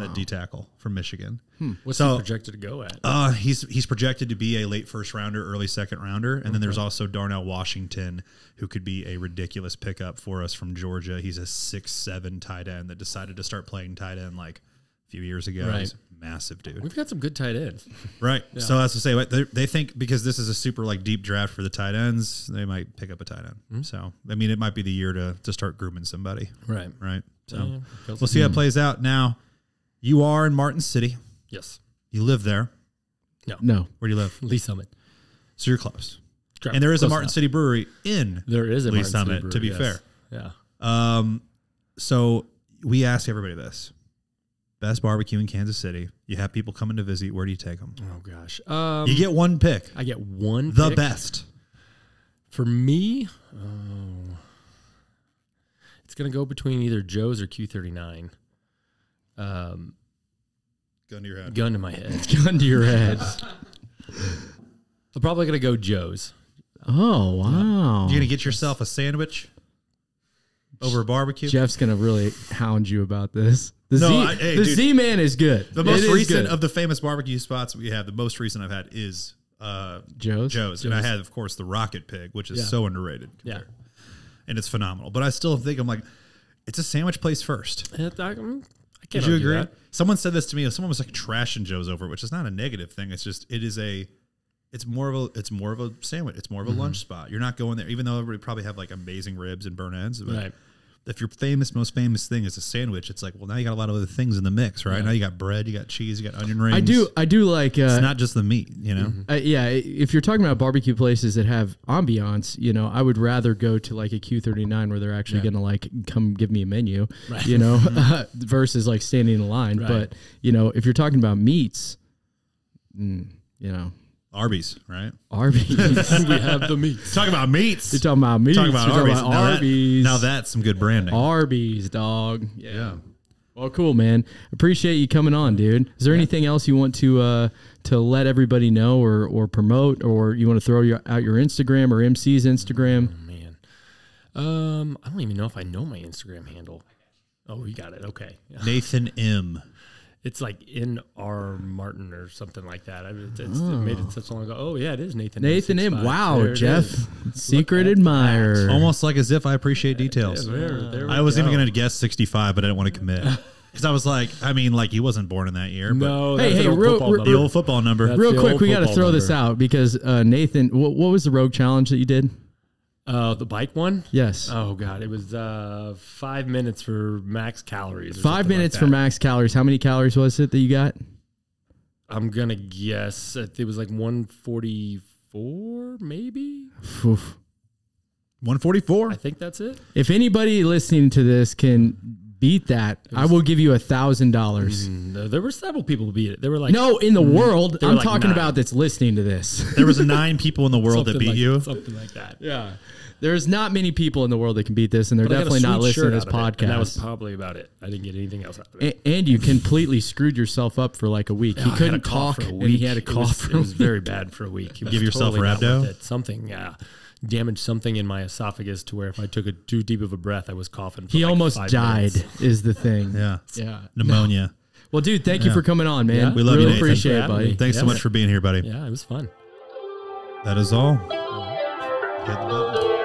At D tackle from Michigan. What's he projected to go at? He's projected to be a late first rounder, early second rounder, and then there's also Darnell Washington, who could be a ridiculous pickup for us from Georgia. He's a 6'7" tight end that decided to start playing tight end like a few years ago. Right. He's a massive dude. We've got some good tight ends. Right. Yeah. So that's to say, they think because this is a super like deep draft for the tight ends, they might pick up a tight end. So I mean, it might be the year to start grooming somebody. Right. Right. So we'll see how it plays out. Now, you are in Martin City. Yes. You live there. No. Where do you live? Lee Summit. So you're close. And there is a Martin City brewery in there is a Lee Martin Summit, City brewery, to be yes. fair. Yeah. So we ask everybody this. Best barbecue in Kansas City. You have people coming to visit. Where do you take them? Oh, gosh. You get one pick. I get one The pick. best. For me, it's going to go between either Joe's or Q39. Gun to your head. Gun to my head. Gun to your head. I'm probably going to go Joe's. Oh, wow. You're going to get yourself a sandwich over a barbecue? Jeff's going to really hound you about this. The dude, Z-Man is good. The most recent of the famous barbecue spots we have, the most recent I've had is Joe's. And I had, of course, the Rocket Pig, which is so underrated. Yeah. And it's phenomenal. But I still think, I'm like, it's a sandwich place first. Would you agree? That. Someone said this to me. Someone was like trashing Joe's over, which is not a negative thing. It's just it's more of a sandwich. It's more of a lunch spot. You're not going there, even though everybody probably have like amazing ribs and burnt ends. But if your most famous thing is a sandwich, it's like, well, now you got a lot of other things in the mix, right? Now you got bread, you got cheese, you got onion rings. I do like. It's not just the meat, you know. If you're talking about barbecue places that have ambiance, I would rather go to like a Q39 where they're actually going to like come give me a menu, versus like standing in line. Right. But if you're talking about meats, Arby's, right? Arby's. We have the meats. Talk about meats. You're talking about meats. Talk about Arby's. Arby's. Now that's some good branding. Arby's, dog. Yeah. Well, cool, man. Appreciate you coming on, dude. Is there anything else you want to let everybody know or promote, or you want to throw out your Instagram or MC's Instagram? Oh, man. I don't even know if I know my Instagram handle. Oh, you got it. Okay. Nathan M. It's like in R Martin or something like that. It made it such long ago. Oh yeah, it is Nathan. Nathan M. Wow, Jeff, secret admirer. Almost like as if I appreciate details. There I was even going to guess 65, but I didn't want to commit because I was like, he wasn't born in that year. But No, hey, the old football number. That's real quick, we got to throw this out because Nathan, what was the rogue challenge that you did? The bike one? Yes. Oh god, it was 5 minutes for max calories. 5 minutes for max calories. How many calories was it that you got? I'm gonna guess it was like 144, maybe. Oof. 144. I think that's it. If anybody listening to this can beat that, I will give you $1,000. There were several people who beat it. They were like no, in the world. I'm like talking 9. about that's listening to this. There was 9 people in the world that beat you. Something like that. Yeah. There's not many people in the world that can beat this, and they're But I got a definitely not sweet listening to shirt this out of it, and that was podcast. probably about it. I didn't get anything else out of it. And you completely screwed yourself up for like a week. He I had couldn't a cough talk, for a and week. he had a cough. It was very bad for a week. Give yourself totally not rhabdo? worth it. Something, damaged something in my esophagus to where if I took too deep of a breath, I was coughing. For He like almost 5 died, minutes. is the thing. Yeah. Yeah. Pneumonia. Well, dude, thank you for coming on, man. Yeah. We love really you, Nathan. appreciate it, Thanks for having buddy. me. Thanks so much for being here, buddy. Yeah, it was fun. That is all. Hit the button.